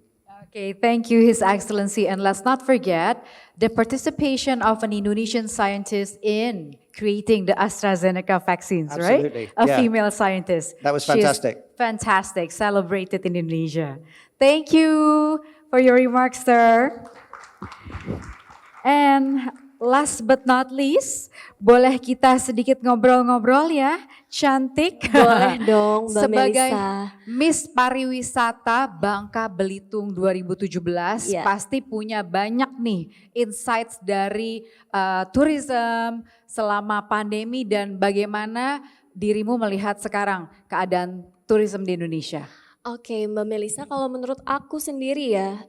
Okay, thank you, His Excellency. And let's not forget the participation of an Indonesian scientist in creating the AstraZeneca vaccines, Absolutely, right? A yeah. female scientist. That was She's fantastic. fantastic, celebrated in Indonesia. Thank you for your remarks, sir. And last but not least, boleh kita sedikit ngobrol-ngobrol ya, cantik. Boleh dong, Mbak Sebagai Melissa. Miss Pariwisata Bangka Belitung 2017, Ya. pasti punya banyak nih insights dari tourism selama pandemi dan bagaimana dirimu melihat sekarang keadaan tourism di Indonesia. Oke, Mbak Melissa, kalau menurut aku sendiri ya,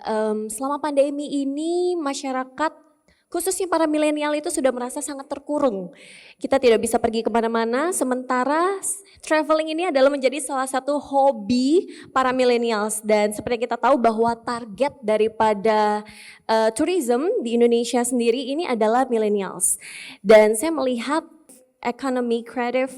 selama pandemi ini masyarakat, khususnya para milenial itu sudah merasa sangat terkurung. Kita tidak bisa pergi kemana-mana, sementara traveling ini adalah menjadi salah satu hobi para millennials. Dan seperti kita tahu bahwa target daripada tourism di Indonesia sendiri ini adalah millennials. Dan saya melihat ekonomi kreatif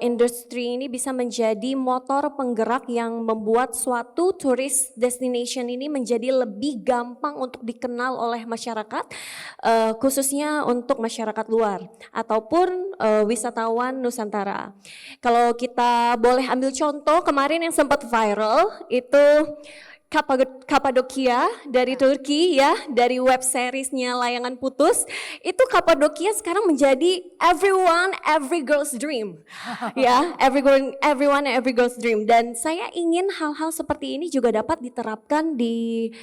industri ini bisa menjadi motor penggerak yang membuat suatu tourist destination ini menjadi lebih gampang untuk dikenal oleh masyarakat, khususnya untuk masyarakat luar ataupun wisatawan Nusantara. Kalau kita boleh ambil contoh kemarin yang sempat viral itu Kapadokia dari Turki ya, dari web seriesnya Layangan Putus, itu Kapadokia sekarang menjadi every girl's dream. Ya, everyone every girl's dream. Dan saya ingin hal-hal seperti ini juga dapat diterapkan di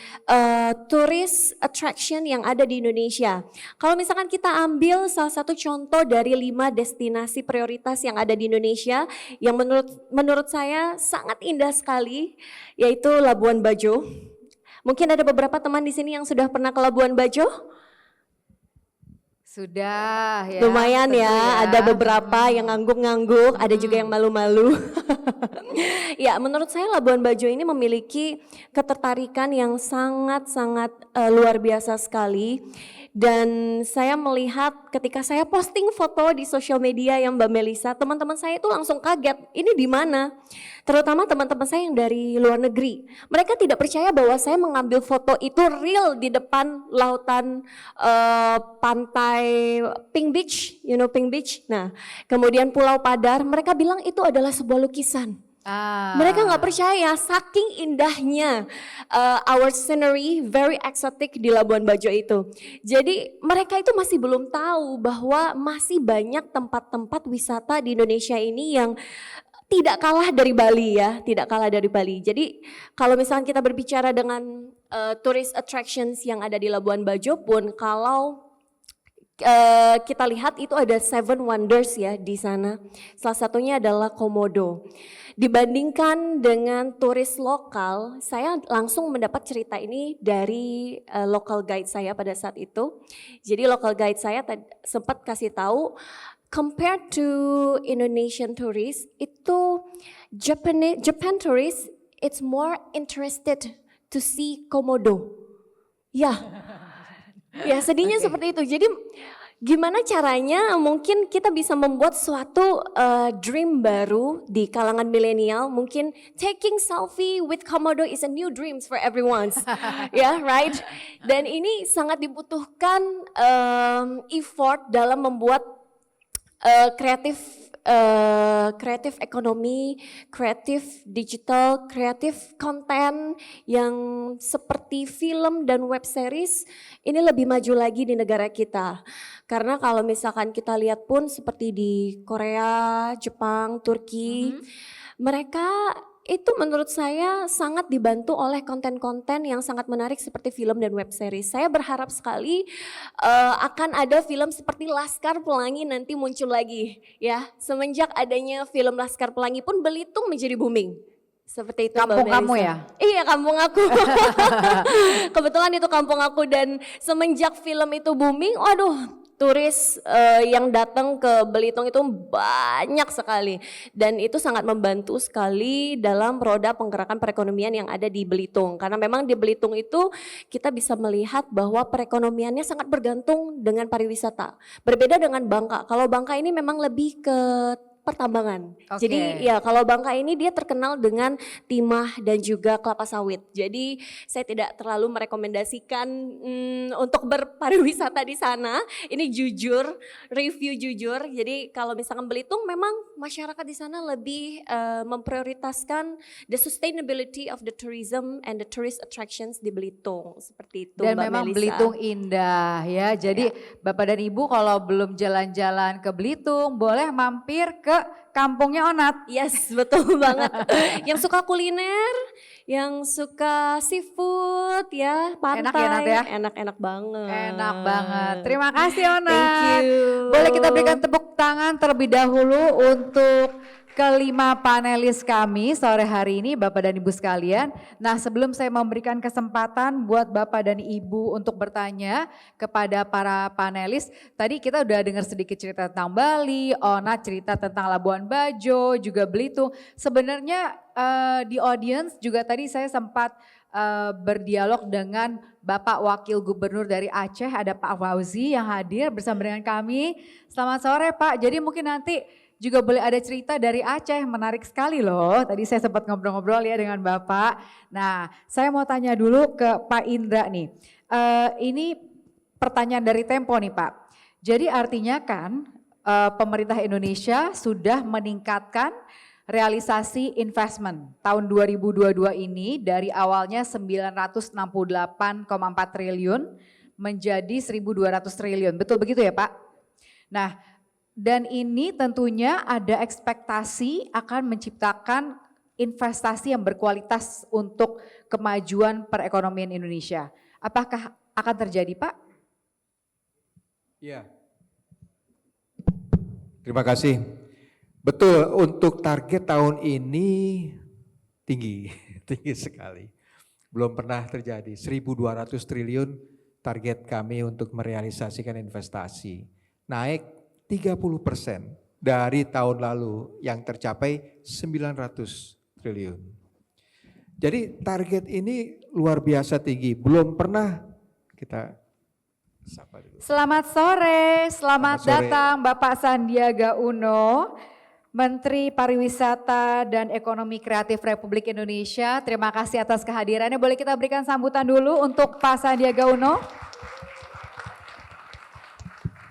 tourist attraction yang ada di Indonesia. Kalau misalkan kita ambil salah satu contoh dari 5 destinasi prioritas yang ada di Indonesia yang menurut saya sangat indah sekali, yaitu Labuan Bajo. Mungkin ada beberapa teman di sini yang sudah pernah ke Labuan Bajo? Sudah ya. Lumayan tentu ya, ada beberapa yang ngangguk-ngangguk, ada juga yang malu-malu. Ya, menurut saya Labuan Bajo ini memiliki ketertarikan yang sangat-sangat luar biasa sekali. Dan saya melihat ketika saya posting foto di sosial media yang Mbak Melissa, teman-teman saya itu langsung kaget, ini di mana? Terutama teman-teman saya yang dari luar negeri. Mereka tidak percaya bahwa saya mengambil foto itu real di depan lautan pantai Pink Beach, you know Pink Beach. Nah, kemudian Pulau Padar, mereka bilang itu adalah sebuah lukisan. Mereka nggak percaya saking indahnya our scenery very exotic di Labuan Bajo itu. Jadi mereka itu masih belum tahu bahwa masih banyak tempat-tempat wisata di Indonesia ini yang tidak kalah dari Bali ya, tidak kalah dari Bali. Jadi kalau misalnya kita berbicara dengan tourist attractions yang ada di Labuan Bajo pun, kalau kita lihat itu ada 7 wonders ya di sana. Salah satunya adalah Komodo. Dibandingkan dengan turis lokal, saya langsung mendapat cerita ini dari local guide saya pada saat itu. Jadi local guide saya sempat kasih tahu, compared to Indonesian tourists, itu Japan tourists, it's more interested to see Komodo. Ya. Ya, sedihnya seperti itu. Jadi gimana caranya mungkin kita bisa membuat suatu dream baru di kalangan milenial. Mungkin taking selfie with Komodo is a new dreams for everyone. Ya, right? Dan ini sangat dibutuhkan effort dalam membuat kreatif ekonomi, kreatif digital, kreatif konten yang seperti film dan web series ini lebih maju lagi di negara kita. Karena kalau misalkan kita lihat pun seperti di Korea, Jepang, Turki, mereka itu menurut saya sangat dibantu oleh konten-konten yang sangat menarik seperti film dan web series. Saya berharap sekali akan ada film seperti Laskar Pelangi nanti muncul lagi ya. Semenjak adanya film Laskar Pelangi pun Belitung menjadi booming. Seperti itu Mbak Kampung kamu Melisa. ya? Iya, kampung aku. Kebetulan itu kampung aku, dan semenjak film itu booming, waduh, turis yang datang ke Belitung itu banyak sekali, dan itu sangat membantu sekali dalam roda penggerakkan perekonomian yang ada di Belitung, karena memang di Belitung itu kita bisa melihat bahwa perekonomiannya sangat bergantung dengan pariwisata. Berbeda dengan Bangka. Kalau Bangka ini memang lebih ke pertambangan. Oke. Jadi ya kalau Bangka ini dia terkenal dengan timah dan juga kelapa sawit. Jadi saya tidak terlalu merekomendasikan untuk berpariwisata di sana. Ini jujur, review jujur. Jadi kalau misalkan Belitung memang masyarakat di sana lebih memprioritaskan the sustainability of the tourism and the tourist attractions di Belitung. Seperti itu Dan Mbak memang Melisa. Belitung indah ya. Jadi Bapak dan Ibu kalau belum jalan-jalan ke Belitung boleh mampir ke kampungnya Onat. Yes, betul banget. Yang suka kuliner, yang suka seafood ya, pantai. Enak ya, Nat, ya? Enak-enak banget. Enak banget. Terima kasih Onat. Thank you. Boleh kita berikan tepuk tangan terlebih dahulu untuk kelima panelis kami sore hari ini Bapak dan Ibu sekalian. Nah sebelum saya memberikan kesempatan buat Bapak dan Ibu untuk bertanya kepada para panelis. Tadi kita udah dengar sedikit cerita tentang Bali, Onat cerita tentang Labuan Bajo, juga Belitung. Sebenarnya di audience juga tadi saya sempat berdialog dengan Bapak Wakil Gubernur dari Aceh, ada Pak Fauzi yang hadir bersama dengan kami. Selamat sore Pak, jadi mungkin nanti juga boleh ada cerita dari Aceh, menarik sekali loh. Tadi saya sempat ngobrol-ngobrol ya dengan Bapak. Nah saya mau tanya dulu ke Pak Indra nih. Ini pertanyaan dari Tempo nih Pak. Jadi artinya kan pemerintah Indonesia sudah meningkatkan realisasi investment tahun 2022 ini dari awalnya 968,4 triliun menjadi 1.200 triliun. Betul begitu ya Pak? Nah, dan ini tentunya ada ekspektasi akan menciptakan investasi yang berkualitas untuk kemajuan perekonomian Indonesia. Apakah akan terjadi Pak? Iya. Terima kasih. Betul, untuk target tahun ini tinggi, tinggi sekali. Belum pernah terjadi, 1.200 triliun target kami untuk merealisasikan investasi. Naik 30% dari tahun lalu yang tercapai 900 triliun. Jadi target ini luar biasa tinggi, belum pernah kita sapa dulu. Selamat sore, Selamat sore. datang Bapak Sandiaga Uno, Menteri Pariwisata dan Ekonomi Kreatif Republik Indonesia. Terima kasih atas kehadirannya. Boleh kita berikan sambutan dulu untuk Pak Sandiaga Uno.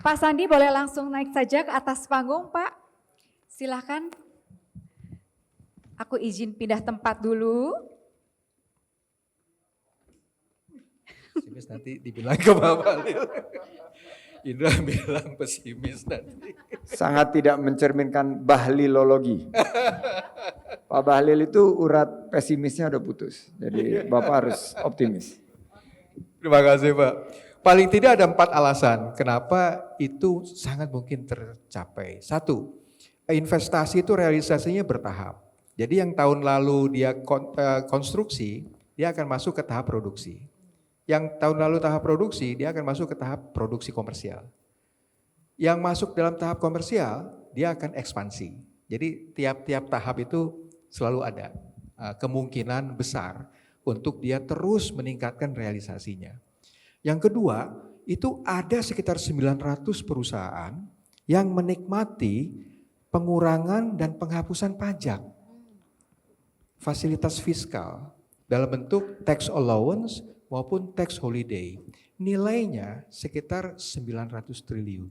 Pak Sandi boleh langsung naik saja ke atas panggung Pak. Silakan. Aku izin pindah tempat dulu. Pesimis nanti dibilang ke Pak Bahlil. Indra bilang pesimis nanti. Sangat tidak mencerminkan bahlilologi. Pak Bahlil itu urat pesimisnya udah putus. Jadi Bapak harus optimis. Terima kasih Pak. Paling tidak ada 4 alasan kenapa itu sangat mungkin tercapai. 1, investasi itu realisasinya bertahap. Jadi yang tahun lalu dia konstruksi, dia akan masuk ke tahap produksi. Yang tahun lalu tahap produksi, dia akan masuk ke tahap produksi komersial. Yang masuk dalam tahap komersial, dia akan ekspansi. Jadi tiap-tiap tahap itu selalu ada kemungkinan besar untuk dia terus meningkatkan realisasinya. Yang kedua, itu ada sekitar 900 perusahaan yang menikmati pengurangan dan penghapusan pajak. Fasilitas fiskal dalam bentuk tax allowance maupun tax holiday. Nilainya sekitar 900 triliun.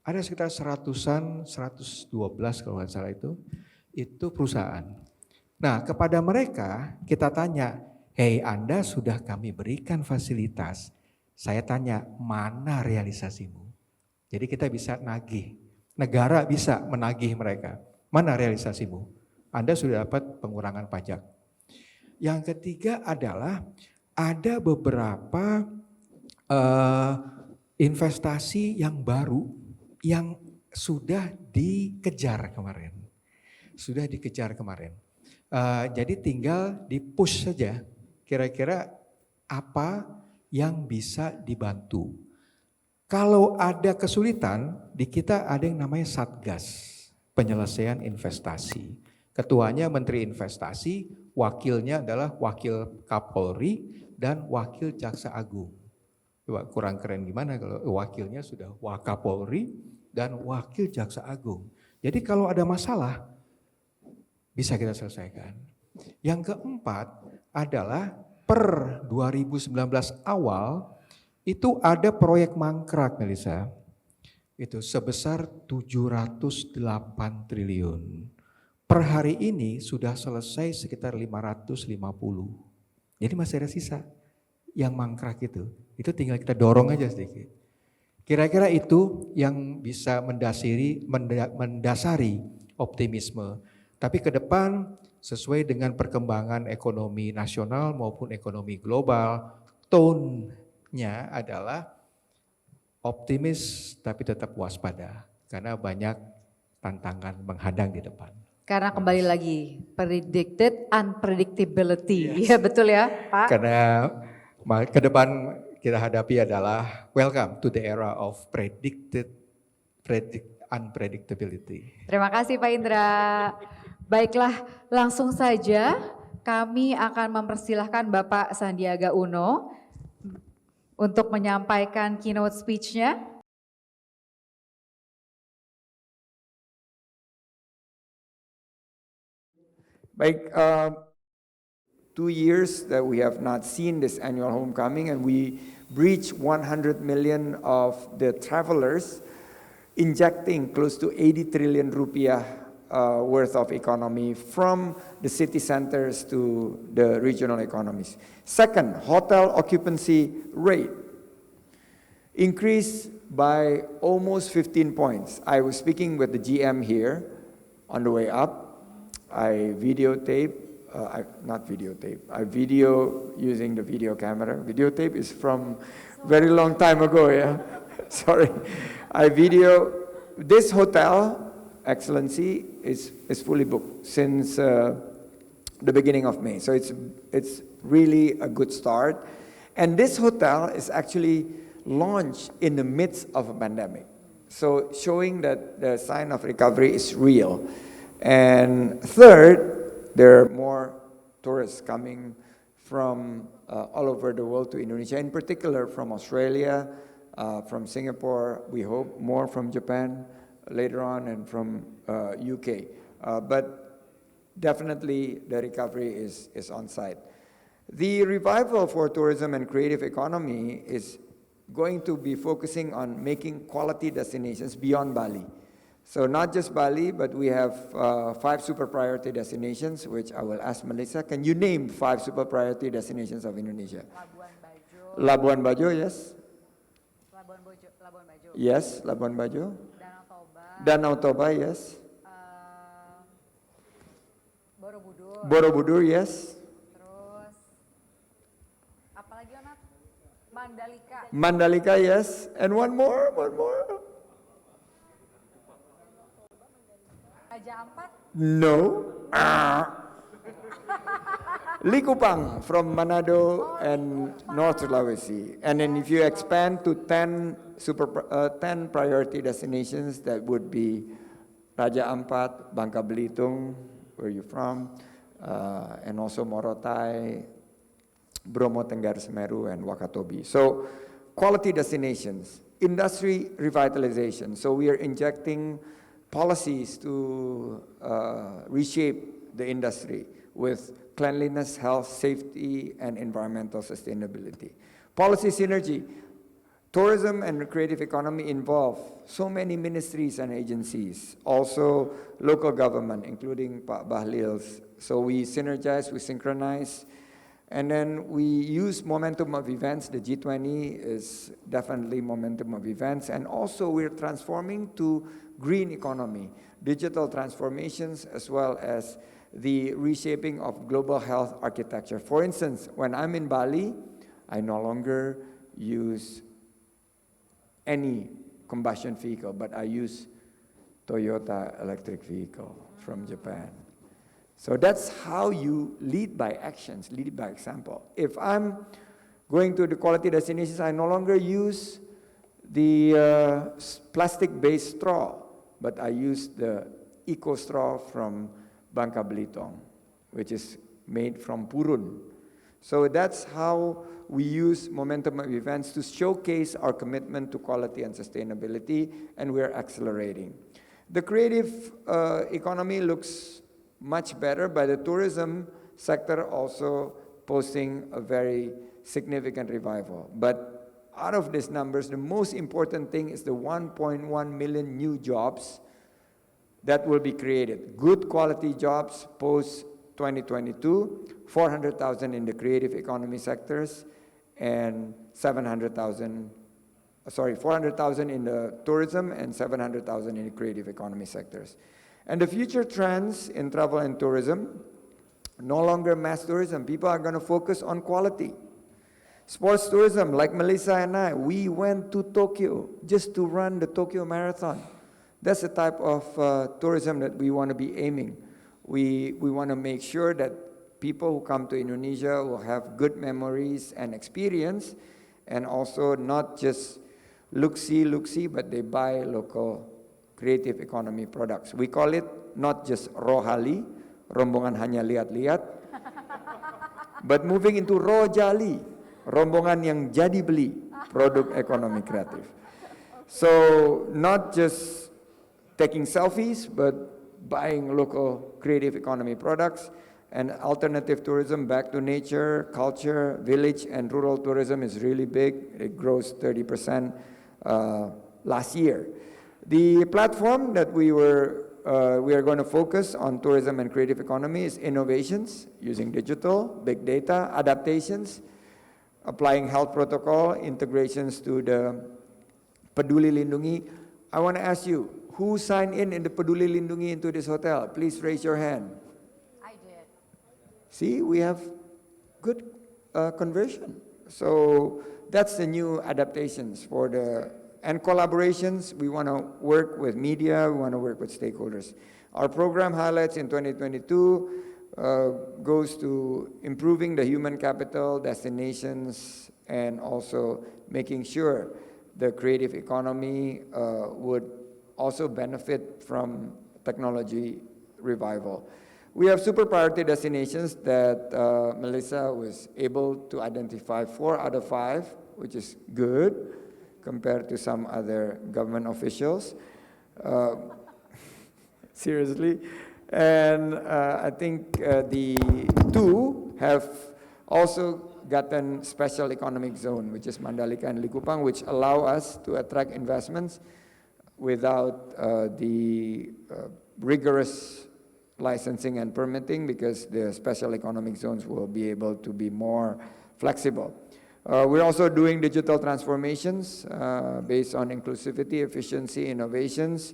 Ada sekitar 112 kalau nggak salah itu perusahaan. Nah kepada mereka kita tanya, hei Anda sudah kami berikan fasilitas, saya tanya mana realisasimu? Jadi kita bisa nagih, negara bisa menagih mereka, mana realisasimu? Anda sudah dapat pengurangan pajak. Yang ketiga adalah ada beberapa investasi yang baru yang sudah dikejar kemarin. Jadi tinggal di-push saja kira-kira apa yang bisa dibantu. Kalau ada kesulitan, di kita ada yang namanya Satgas, penyelesaian investasi. Ketuanya Menteri Investasi, wakilnya adalah Wakil Kapolri dan Wakil Jaksa Agung. Coba kurang keren gimana kalau wakilnya sudah Wakapolri dan Wakil Jaksa Agung. Jadi kalau ada masalah, bisa kita selesaikan. Yang keempat adalah per 2019 awal, itu ada proyek mangkrak, Melissa. Itu sebesar 708 triliun. Per hari ini sudah selesai sekitar 550. Jadi masih ada sisa yang mangkrak itu. Itu tinggal kita dorong aja sedikit. Kira-kira itu yang bisa mendasari optimisme. Tapi ke depan sesuai dengan perkembangan ekonomi nasional maupun ekonomi global, tone-nya adalah optimis tapi tetap waspada karena banyak tantangan menghadang di depan. Karena kembali lagi predicted unpredictability, ya betul ya Pak? Karena ke depan kita hadapi adalah welcome to the era of unpredictability. Terima kasih Pak Indra. Baiklah, langsung saja kami akan mempersilahkan Bapak Sandiaga Uno untuk menyampaikan keynote speech-nya. Baik, 2 years that we have not seen this annual homecoming, and we breached 100 million of the travelers, injecting close to 80 trillion rupiah worth of economy from the city centers to the regional economies. Second, hotel occupancy rate increased by almost 15 points. I was speaking with the GM here on the way up. I video using the video camera. Videotape is from very long time ago, yeah. Sorry. I video, this hotel, Excellency, is fully booked since the beginning of May. So it's really a good start. And this hotel is actually launched in the midst of a pandemic. So showing that the sign of recovery is real. And third, there are more tourists coming from all over the world to Indonesia, in particular from Australia, from Singapore, we hope more from Japan later on, and from UK. But definitely the recovery is on site. The revival for tourism and creative economy is going to be focusing on making quality destinations beyond Bali. So not just Bali, but we have 5 super priority destinations, which I will ask Melissa. Can you name 5 super priority destinations of Indonesia? Labuan Bajo, yes. Labuan Bajo. Yes, Labuan Bajo. Danau Toba. Danau Toba, yes. Borobudur. Borobudur, yes. Terus apalagi Onat? Mandalika. Mandalika, yes. And one more. Raja Ampat. No. Likupang from Manado and North Sulawesi. And then if you expand to 10 priority destinations, that would be Raja Ampat, Bangka Belitung, where you're from, and also Morotai, Bromo Tenggar Semeru, and Wakatobi. So quality destinations, industry revitalization. So we are injecting policies to reshape the industry with cleanliness, health, safety, and environmental sustainability. Policy synergy. Tourism and creative economy involve so many ministries and agencies, also local government, including Pak Bahlil's. So we synergize, we synchronize, and then we use momentum of events. The G20 is definitely momentum of events, and also we're transforming to green economy, digital transformations, as well as the reshaping of global health architecture. For instance, when I'm in Bali, I no longer use any combustion vehicle, but I use Toyota electric vehicle from Japan. So that's how you lead by actions, lead by example. If I'm going to the quality destinations, I no longer use the plastic-based straw, but I use the eco straw from Bangka Belitung, which is made from purun. So that's how we use momentum of events to showcase our commitment to quality and sustainability, and we're accelerating. The creative economy looks much better, but the tourism sector also posting a very significant revival. But out of these numbers, the most important thing is the 1.1 million new jobs that will be created. Good quality jobs post 2022, 400,000 in the creative economy sectors, and 400,000 in the tourism and 700,000 in the creative economy sectors. And the future trends in travel and tourism, no longer mass tourism. People are going to focus on quality. Sports tourism, like Melissa and I, we went to Tokyo just to run the Tokyo Marathon. That's the type of tourism that we want to be aiming. We want to make sure that people who come to Indonesia will have good memories and experience, and also not just look-see, but they buy local creative economy products. We call it not just Rohali, rombongan hanya lihat-lihat, but moving into Rojali, rombongan yang jadi beli, produk ekonomi kreatif. So not just taking selfies, but buying local creative economy products. And alternative tourism, back to nature, culture, village, and rural tourism is really big. It grows 30% last year. The platform that we are going to focus on tourism and creative economy is innovations using digital, big data, adaptations, applying health protocol, integrations to the Peduli Lindungi. I want to ask you, who signed in the Peduli Lindungi into this hotel? Please raise your hand. I did. See, we have good conversion. So that's the new adaptations for the, and collaborations. We want to work with media, we want to work with stakeholders. Our program highlights in 2022 goes to improving the human capital, destinations, and also making sure the creative economy would also benefit from technology revival. We have super priority destinations that Melissa was able to identify 4 out of 5, which is good compared to some other government officials. Seriously. And I think the 2 have also gotten special economic zone, which is Mandalika and Likupang, which allow us to attract investments without the rigorous licensing and permitting, because the special economic zones will be able to be more flexible. We're also doing digital transformations based on inclusivity, efficiency, innovations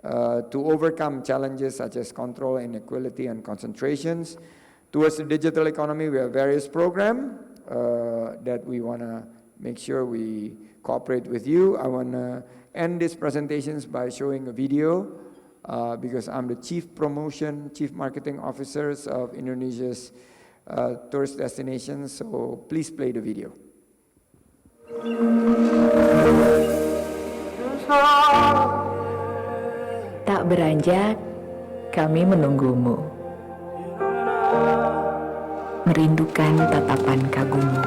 to overcome challenges such as control, inequality, and concentrations. Towards the digital economy, we have various programs that we want to make sure we cooperate with you. I want to end these presentations by showing a video because I'm the Chief Marketing Officers of Indonesia's tourist destinations. So please play the video. Tak beranjak, kami menunggumu. Merindukan tatapan kagummu.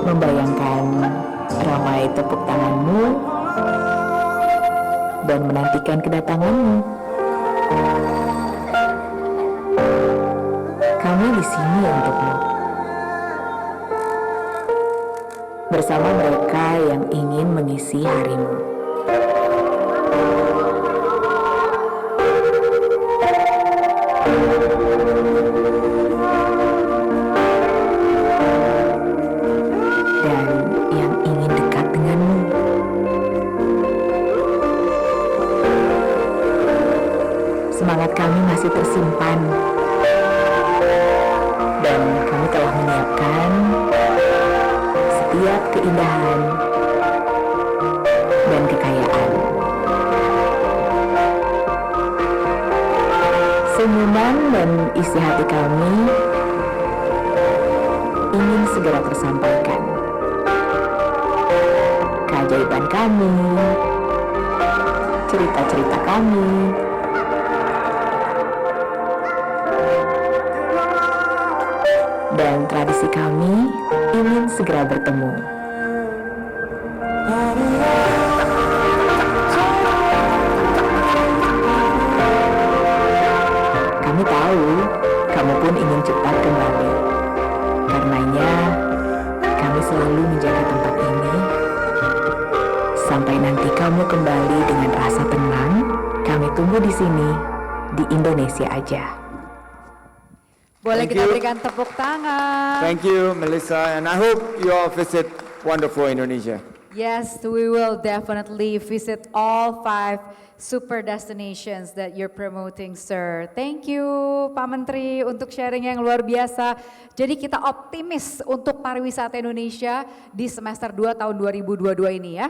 Membayangkan ramai tepuk tanganmu dan menantikan kedatanganmu. Kami di sini untukmu. Bersama mereka yang ingin mengisi harimu. Dan yang ingin dekat denganmu. dan kekayaan. Senyuman dan isi hati kami ingin segera tersampaikan. Keajaiban kami, cerita-cerita kami, dan tradisi kami ingin segera bertemu. Kami tahu kamu pun ingin cepat kembali. Karenanya, kami selalu menjaga tempat ini. Sampai nanti kamu kembali dengan rasa tenang, kami tunggu di sini, di Indonesia aja. Boleh Thank kita you. berikan tepuk tangan. Thank you, Melissa, and I hope you all visit wonderful Indonesia. Yes, we will definitely visit all 5 super destinations that you're promoting, sir. Thank you, Pak Menteri, untuk sharing yang luar biasa. Jadi kita optimis untuk pariwisata Indonesia di semester 2 tahun 2022 ini ya.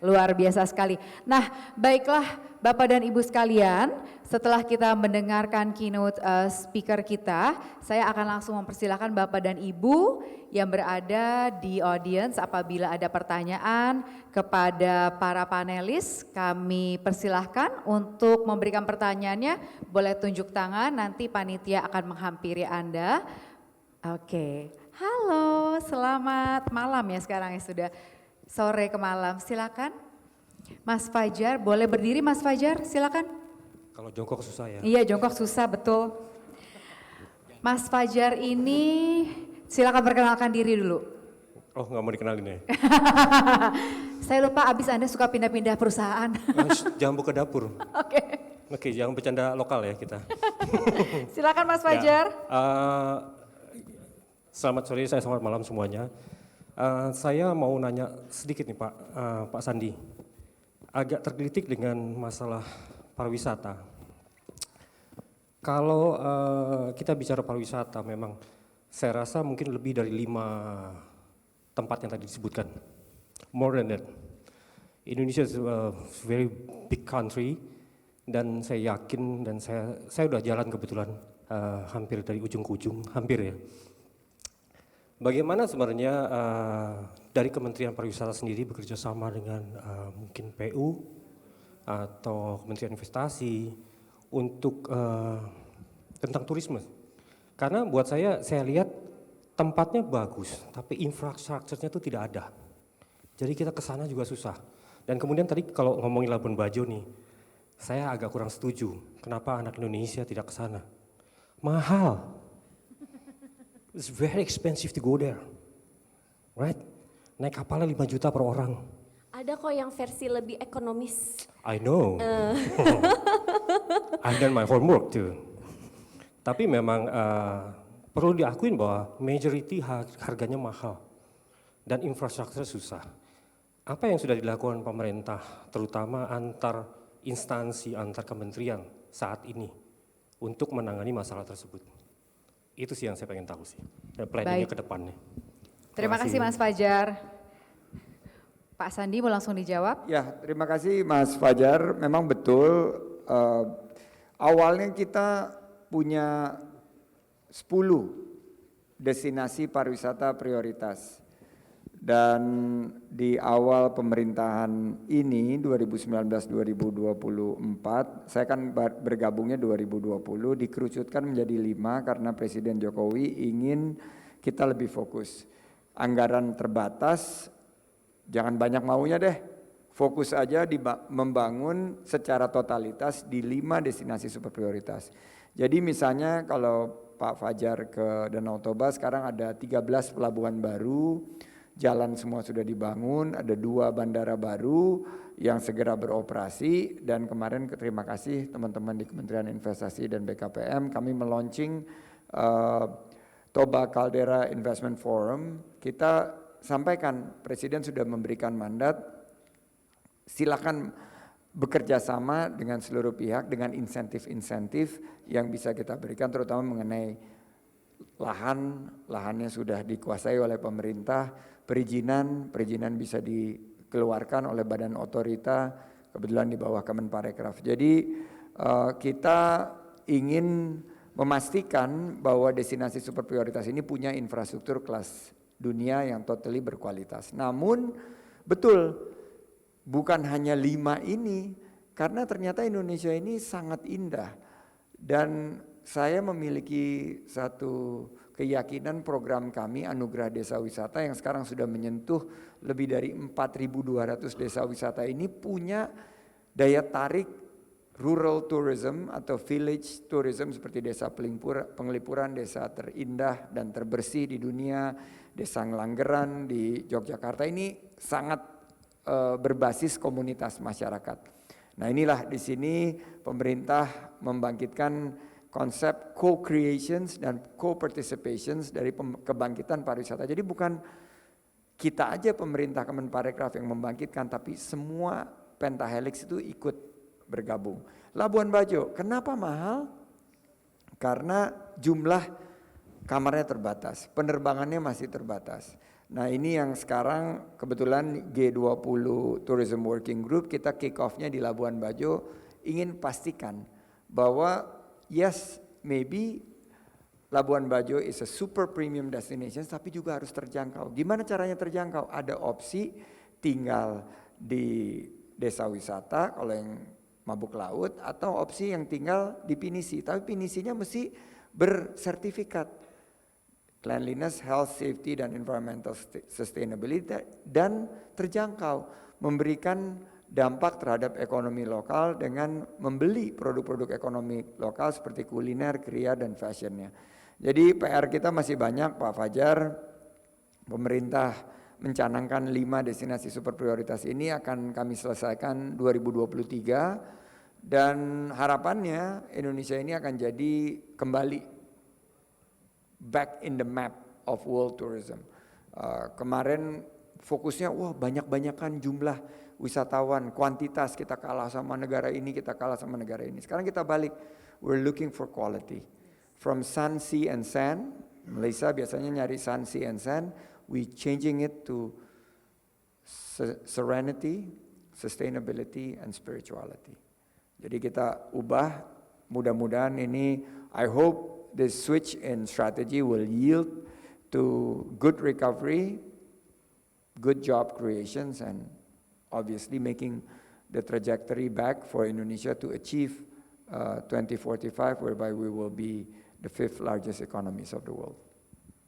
Luar biasa sekali. Nah, baiklah Bapak dan Ibu sekalian, setelah kita mendengarkan keynote speaker kita, saya akan langsung mempersilahkan Bapak dan Ibu yang berada di audience apabila ada pertanyaan kepada para panelis, kami persilahkan untuk memberikan pertanyaannya, boleh tunjuk tangan, nanti panitia akan menghampiri Anda. Oke, halo, selamat malam ya sekarang ya sudah sore ke malam, silakan. Mas Fajar, boleh berdiri Mas Fajar, silakan. Kalau jongkok susah ya. Iya, jongkok susah betul. Mas Fajar ini silakan perkenalkan diri dulu. Oh, nggak mau dikenalin ya? Saya lupa abis Anda suka pindah-pindah perusahaan. Jangan buka dapur. Oke. Oke, jangan bercanda lokal ya kita. Silakan Mas Fajar. Selamat sore, selamat malam semuanya. Saya mau nanya sedikit nih Pak Sandi. Agak tergelitik dengan masalah pariwisata. Kalau kita bicara pariwisata memang saya rasa mungkin lebih dari 5 tempat yang tadi disebutkan. More than that. Indonesia is a very big country dan saya yakin dan saya udah jalan kebetulan hampir dari ujung ke ujung, hampir ya. Bagaimana sebenarnya dari Kementerian Pariwisata sendiri bekerja sama dengan mungkin PU atau Kementerian Investasi untuk tentang turisme? Karena buat saya lihat tempatnya bagus, tapi infrastrukturnya itu tidak ada. Jadi kita ke sana juga susah. Dan kemudian tadi kalau ngomongin Labuan Bajo nih, saya agak kurang setuju. Kenapa anak Indonesia tidak ke sana? Mahal. It's very expensive to go there, right? Naik kapalnya 5 juta per orang. Ada kok yang versi lebih ekonomis. I know. I've done my homework too. Tapi memang perlu diakuin bahwa majority harganya mahal dan infrastruktur susah. Apa yang sudah dilakukan pemerintah, terutama antar instansi, antar kementerian saat ini untuk menangani masalah tersebut? Itu sih yang saya pengen tahu sih, planningnya ke depannya. Terima kasih Mas Fajar. Pak Sandi mau langsung dijawab? Ya, terima kasih Mas Fajar. Memang betul, awalnya kita punya 10 destinasi pariwisata prioritas. Dan di awal pemerintahan ini 2019-2024, saya kan bergabungnya 2020, dikerucutkan menjadi 5 karena Presiden Jokowi ingin kita lebih fokus. Anggaran terbatas, jangan banyak maunya deh, fokus aja di membangun secara totalitas di 5 destinasi super prioritas. Jadi misalnya kalau Pak Fajar ke Danau Toba sekarang ada 13 pelabuhan baru, jalan semua sudah dibangun, ada 2 bandara baru yang segera beroperasi, dan kemarin terima kasih teman-teman di Kementerian Investasi dan BKPM, kami meluncing Toba Caldera Investment Forum. Kita sampaikan Presiden sudah memberikan mandat, silakan bekerja sama dengan seluruh pihak dengan insentif-insentif yang bisa kita berikan, terutama mengenai lahannya sudah dikuasai oleh pemerintah, perizinan bisa dikeluarkan oleh Badan Otorita, kebetulan di bawah Kemenparekraf. Jadi kita ingin memastikan bahwa destinasi super prioritas ini punya infrastruktur kelas dunia yang totally berkualitas. Namun betul, bukan hanya 5 ini, karena ternyata Indonesia ini sangat indah. Dan saya memiliki satu keyakinan program kami Anugerah Desa Wisata yang sekarang sudah menyentuh lebih dari 4.200 desa wisata ini punya daya tarik rural tourism atau village tourism seperti desa Penglipuran, desa terindah dan terbersih di dunia, desa Ngelanggeran di Yogyakarta ini sangat berbasis komunitas masyarakat. Nah inilah di sini pemerintah membangkitkan konsep co-creations dan co-participations dari kebangkitan pariwisata. Jadi bukan kita aja pemerintah Kemenparekraf yang membangkitkan, tapi semua pentahelix itu ikut bergabung. Labuan Bajo, kenapa mahal? Karena jumlah kamarnya terbatas, penerbangannya masih terbatas. Nah ini yang sekarang kebetulan G20 Tourism Working Group kita kick off-nya di Labuan Bajo ingin pastikan bahwa yes, maybe Labuan Bajo is a super premium destination, tapi juga harus terjangkau. Gimana caranya terjangkau? Ada opsi tinggal di desa wisata kalau yang mabuk laut, atau opsi yang tinggal di pinisi. Tapi pinisinya mesti bersertifikat cleanliness, health, safety, dan environmental sustainability, dan terjangkau, memberikan dampak terhadap ekonomi lokal dengan membeli produk-produk ekonomi lokal seperti kuliner, kria, dan fashionnya. Jadi PR kita masih banyak Pak Fajar. Pemerintah mencanangkan 5 destinasi super prioritas ini akan kami selesaikan 2023 dan harapannya Indonesia ini akan jadi kembali back in the map of world tourism. Kemarin fokusnya banyak-banyakan jumlah wisatawan, kuantitas kita kalah sama negara ini, kita kalah sama negara ini. Sekarang kita balik, we're looking for quality. From sun, sea, and sand, Malaysia biasanya nyari sun, sea, and sand, we changing it to serenity, sustainability, and spirituality. Jadi kita ubah, mudah-mudahan ini, I hope this switch in strategy will yield to good recovery, good job creations, and obviously making the trajectory back for Indonesia to achieve 2045, whereby we will be the 5th largest economies of the world.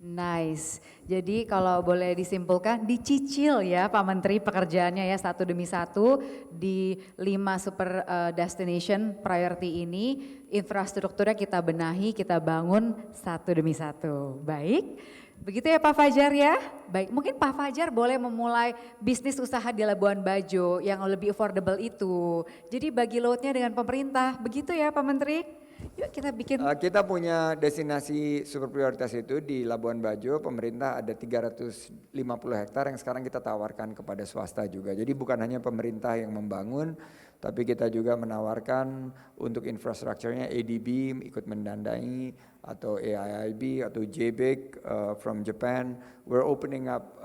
Nice. Jadi kalau boleh disimpulkan, dicicil ya Pak Menteri pekerjaannya ya satu demi satu di 5 super destination priority ini, infrastrukturnya kita benahi, kita bangun satu demi satu. Baik, begitu ya Pak Fajar ya. Baik, mungkin Pak Fajar boleh memulai bisnis usaha di Labuan Bajo yang lebih affordable itu. Jadi bagi loadnya dengan pemerintah, begitu ya Pak Menteri? Yuk kita bikin. Kita punya destinasi super prioritas itu di Labuan Bajo, pemerintah ada 350 hektar yang sekarang kita tawarkan kepada swasta juga. Jadi bukan hanya pemerintah yang membangun, tapi kita juga menawarkan untuk infrastrukturnya ADB ikut mendanai, atau AIIB atau JBIC from Japan. We're opening up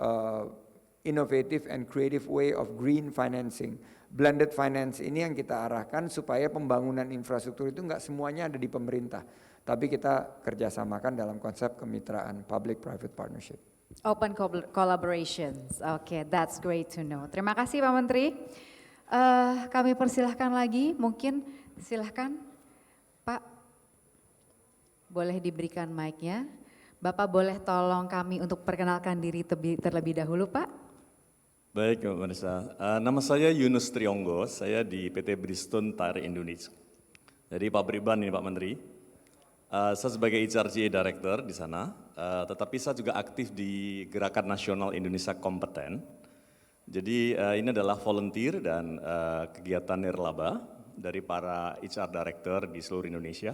innovative and creative way of green financing. Blended finance ini yang kita arahkan supaya pembangunan infrastruktur itu enggak semuanya ada di pemerintah, tapi kita kerjasamakan dalam konsep kemitraan public-private partnership. Open collaborations, okay, that's great to know. Terima kasih Pak Menteri. Kami persilahkan lagi, mungkin silahkan Pak, boleh diberikan mic-nya. Bapak boleh tolong kami untuk perkenalkan diri terlebih dahulu Pak. Baik Mbak Vanessa, nama saya Yunus Trionggo, saya di PT Bridgestone Tire Indonesia. Jadi pabrikan ini Pak Menteri, saya sebagai HRGA Director di sana, tetapi saya juga aktif di Gerakan Nasional Indonesia Kompeten. Jadi ini adalah volunteer dan kegiatan nirlaba dari para HR Director di seluruh Indonesia.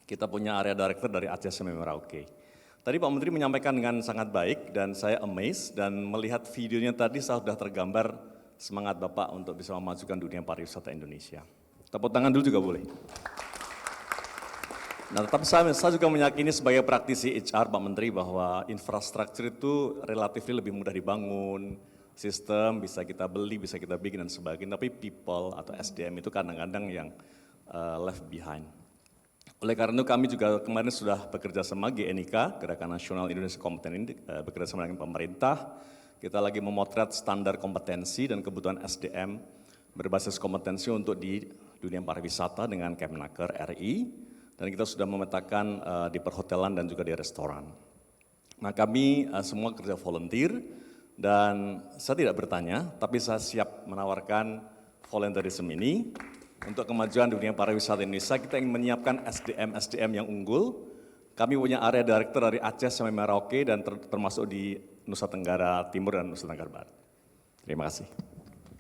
Kita punya area Director dari Aceh sampai Merauke. Tadi Pak Menteri menyampaikan dengan sangat baik dan saya amazed dan melihat videonya tadi saya sudah tergambar semangat Bapak untuk bisa memajukan dunia pariwisata Indonesia. Tepuk tangan dulu juga boleh. Nah, tetapi saya juga meyakini sebagai praktisi HR Pak Menteri bahwa infrastruktur itu relatif lebih mudah dibangun, sistem, bisa kita beli, bisa kita bikin dan sebagainya, tapi people atau SDM itu kadang-kadang yang left behind. Oleh karena itu kami juga kemarin sudah bekerja sama GNIK, Gerakan Nasional Indonesia Kompeten ini, bekerja sama dengan pemerintah. Kita lagi memotret standar kompetensi dan kebutuhan SDM berbasis kompetensi untuk di dunia pariwisata dengan Kemnaker RI, dan kita sudah memetakan di perhotelan dan juga di restoran. Nah kami semua kerja volunteer, dan saya tidak bertanya, tapi saya siap menawarkan volunteerism ini untuk kemajuan dunia pariwisata Indonesia. Kita ingin menyiapkan SDM yang unggul. Kami punya area director dari Aceh sampai Merauke dan termasuk di Nusa Tenggara Timur dan Nusa Tenggara Barat. Terima kasih.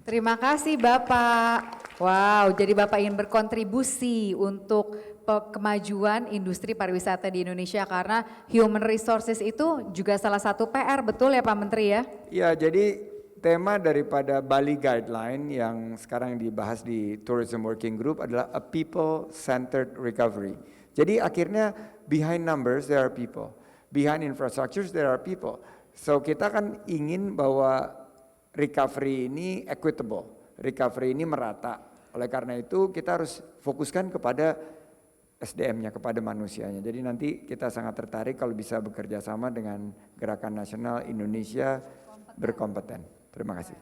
Terima kasih Bapak. Wow, jadi Bapak ingin berkontribusi untuk kemajuan industri pariwisata di Indonesia karena human resources itu juga salah satu PR, betul ya Pak Menteri ya? Ya, jadi tema daripada Bali Guideline yang sekarang dibahas di Tourism Working Group adalah a people-centered recovery. Jadi akhirnya behind numbers there are people, behind infrastructures there are people. So kita kan ingin bahwa recovery ini equitable, recovery ini merata. Oleh karena itu kita harus fokuskan kepada SDM-nya, kepada manusianya. Jadi nanti kita sangat tertarik kalau bisa bekerja sama dengan Gerakan Nasional Indonesia Berkompeten. Terima kasih.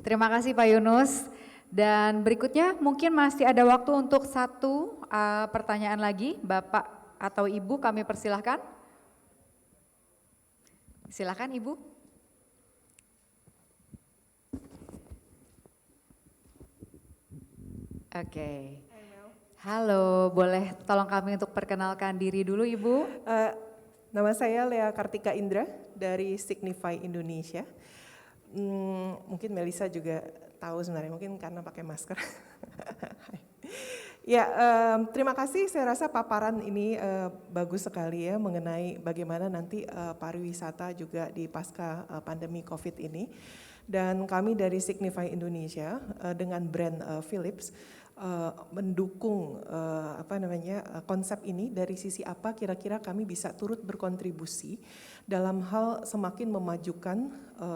Terima kasih Pak Yunus. Dan berikutnya mungkin masih ada waktu untuk satu pertanyaan lagi. Bapak atau Ibu kami persilahkan. Silakan Ibu. Oke. Halo, boleh tolong kami untuk perkenalkan diri dulu Ibu? Nama saya Lea Kartika Indra dari Signify Indonesia. Mungkin Melissa juga tahu sebenarnya, mungkin karena pakai masker. Ya, terima kasih. Saya rasa paparan ini bagus sekali ya mengenai bagaimana nanti pariwisata juga di pasca pandemi COVID ini. Dan kami dari Signify Indonesia dengan brand Philips mendukung konsep ini dari sisi apa kira-kira kami bisa turut berkontribusi dalam hal semakin memajukan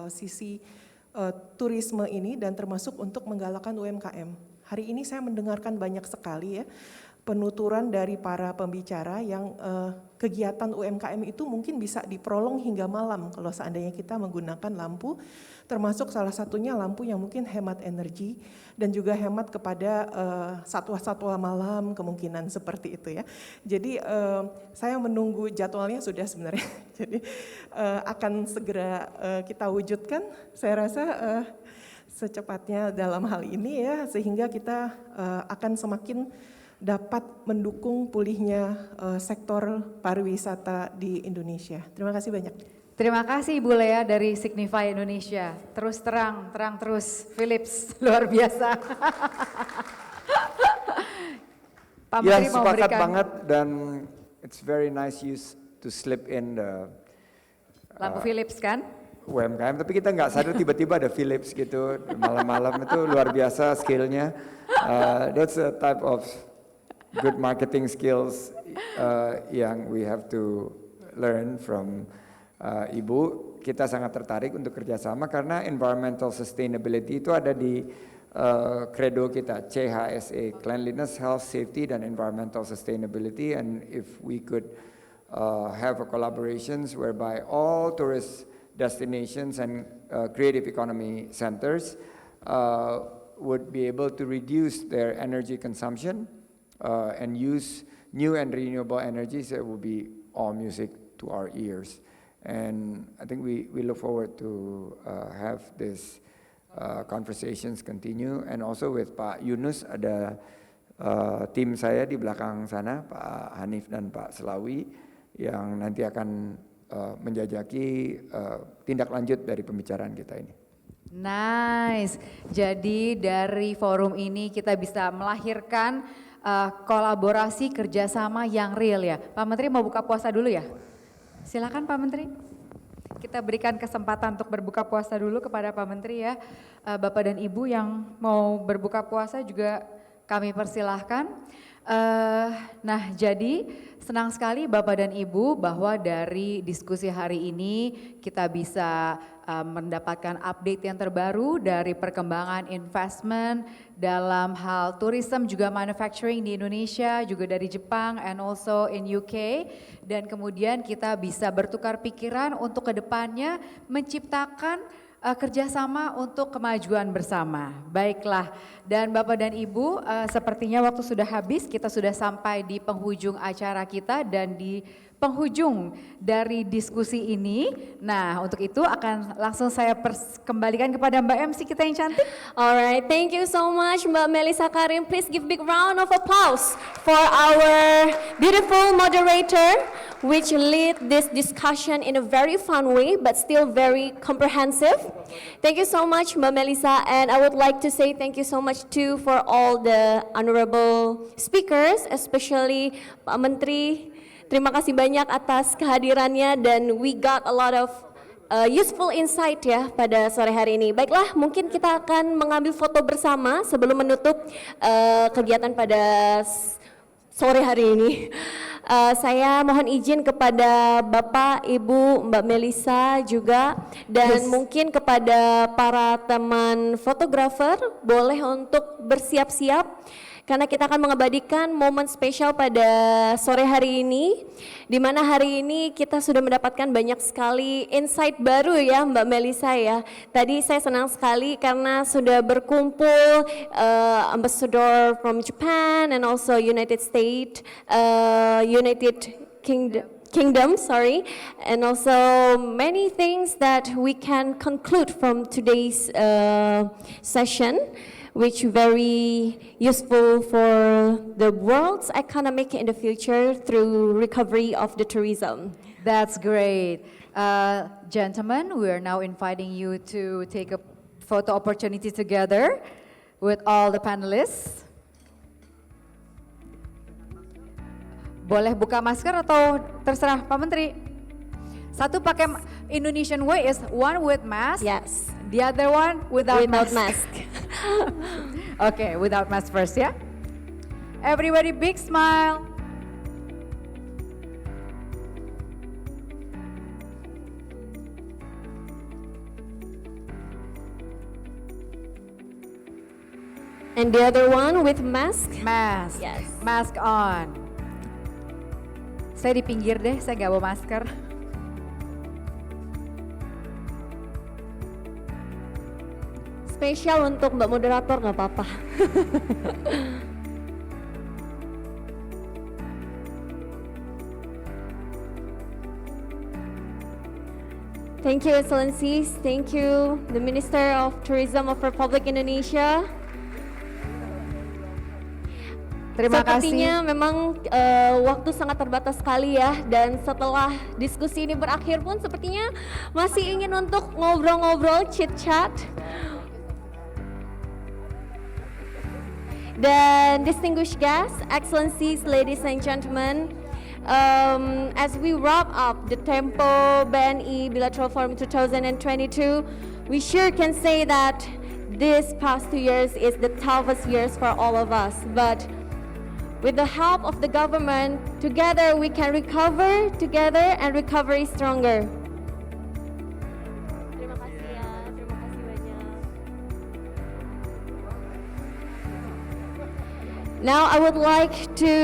sisi turisme ini dan termasuk untuk menggalakkan UMKM. Hari ini saya mendengarkan banyak sekali ya penuturan dari para pembicara yang kegiatan UMKM itu mungkin bisa diprolong hingga malam kalau seandainya kita menggunakan lampu, termasuk salah satunya lampu yang mungkin hemat energi dan juga hemat kepada satwa-satwa malam, kemungkinan seperti itu ya. Jadi saya menunggu jadwalnya sudah sebenarnya, jadi akan segera kita wujudkan, saya rasa secepatnya dalam hal ini ya, sehingga kita akan semakin dapat mendukung pulihnya sektor pariwisata di Indonesia. Terima kasih banyak. Terima kasih Ibu Lea dari Signify Indonesia. Terus terang terus Philips, luar biasa. Pak Ya, Menteri mau sepakat berikan banget dan it's very nice use to slip in the lampu Philips kan? UMKM, tapi kita nggak sadar tiba-tiba ada Philips gitu malam-malam, itu luar biasa skillnya. That's a type of good marketing skills yang we have to learn from Ibu. Kita sangat tertarik untuk kerjasama karena environmental sustainability itu ada di credo kita, CHSE, Cleanliness, Health, Safety, dan Environmental Sustainability. And if we could have a collaborations whereby all tourist destinations and creative economy centers would be able to reduce their energy consumption and use new and renewable energies, it will be all music to our ears. And I think we look forward to have this conversations continue. And also with Pak Yunus, ada tim saya di belakang sana, Pak Hanif dan Pak Selawi, yang nanti akan menjajaki tindak lanjut dari pembicaraan kita ini. Nice. Jadi dari forum ini kita bisa melahirkan kolaborasi kerjasama yang real ya. Pak Menteri mau buka puasa dulu ya? Silakan Pak Menteri. Kita berikan kesempatan untuk berbuka puasa dulu kepada Pak Menteri ya. Bapak dan Ibu yang mau berbuka puasa juga kami persilahkan. Nah, jadi senang sekali Bapak dan Ibu bahwa dari diskusi hari ini kita bisa mendapatkan update yang terbaru dari perkembangan investment dalam hal tourism juga manufacturing di Indonesia, juga dari Jepang and also in UK. Dan kemudian kita bisa bertukar pikiran untuk kedepannya menciptakan kerjasama untuk kemajuan bersama. Baiklah, dan Bapak dan Ibu, sepertinya waktu sudah habis, kita sudah sampai di penghujung acara kita dan di penghujung dari diskusi ini. Nah, untuk itu akan langsung saya kembalikan kepada Mbak MC kita yang cantik. Alright, thank you so much Mbak Melissa Karim. Please give big round of applause for our beautiful moderator which lead this discussion in a very fun way but still very comprehensive. Thank you so much Mbak Melissa, and I would like to say thank you so much too for all the honorable speakers, especially Pak Menteri. Terima kasih banyak atas kehadirannya dan we got a lot of useful insight ya pada sore hari ini. Baiklah, mungkin kita akan mengambil foto bersama sebelum menutup kegiatan pada sore hari ini. Saya mohon izin kepada Bapak, Ibu, Mbak Melissa juga dan mungkin kepada para teman fotografer boleh untuk bersiap-siap karena kita akan mengabadikan momen spesial pada sore hari ini, di mana hari ini kita sudah mendapatkan banyak sekali insight baru ya Mbak Melissa ya. Tadi saya senang sekali karena sudah berkumpul ambassador from Japan and also United Kingdom, and also many things that we can conclude from today's session, which very useful for the world's economic in the future through recovery of the tourism. That's great. Gentlemen, we are now inviting you to take a photo opportunity together with all the panelists. Boleh buka masker atau terserah Pak Menteri? Satu pakai Indonesian way is one with mask. Yes. The other one without mask. Okay, without mask first ya. Everybody big smile. And the other one with mask? Mask. Yes. Mask on. Saya di pinggir deh, saya nggak bawa masker. Spesial untuk Mbak Moderator nggak apa-apa. Thank you Excellencies, thank you the Minister of Tourism of Republic Indonesia. Terima Sepertinya kasih. memang waktu sangat terbatas sekali ya, dan setelah diskusi ini berakhir pun sepertinya masih ingin untuk ngobrol-ngobrol, chit-chat. Dan distinguished guests, excellencies, ladies and gentlemen, as we wrap up the Tempo BNI Bilateral Forum 2022, we sure can say that this past 2 years is the toughest years for all of us. But with the help of the government, together we can recover together and recover stronger. Terima kasih ya, terima kasih banyak. Now I would like to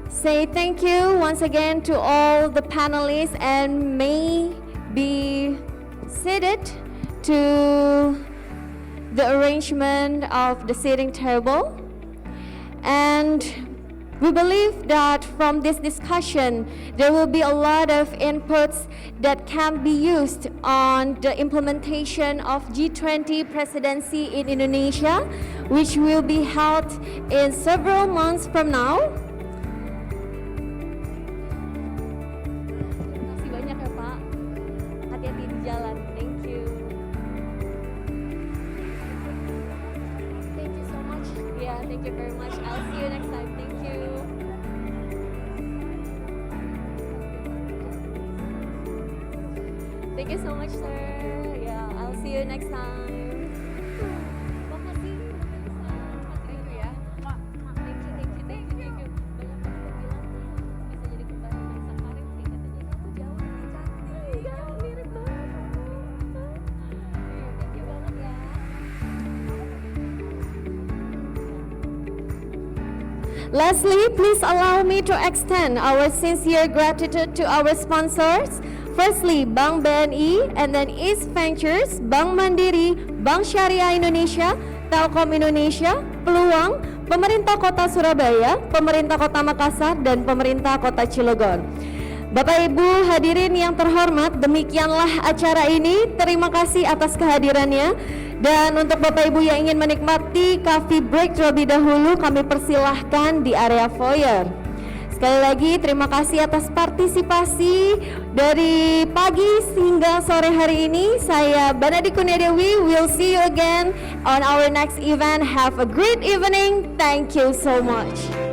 say thank you once again to all the panelists and may be seated to the arrangement of the seating table. And we believe that from this discussion there will be a lot of inputs that can be used on the implementation of G20 presidency in Indonesia, which will be held in several months from now. Terima kasih banyak ya Pak, hati-hati di jalan. Thank you. Thank you so much. Yeah, thank you very much. I'll see you next time. Thank you. Thank you so much, sir. Yeah, I'll see you next time. Makasih. Lastly, please allow me to extend our sincere gratitude to our sponsors. Firstly, Bank BNI, and then East Ventures, Bank Mandiri, Bank Syariah Indonesia, Telkom Indonesia, Peluang, Pemerintah Kota Surabaya, Pemerintah Kota Makassar, dan Pemerintah Kota Cilegon. Bapak Ibu hadirin yang terhormat, demikianlah acara ini. Terima kasih atas kehadirannya. Dan untuk Bapak Ibu yang ingin menikmati coffee break terlebih dahulu, kami persilahkan di area foyer. Sekali lagi terima kasih atas partisipasi dari pagi hingga sore hari ini. Saya Banadi Kurniadewi, we'll see you again on our next event. Have a great evening. Thank you so much.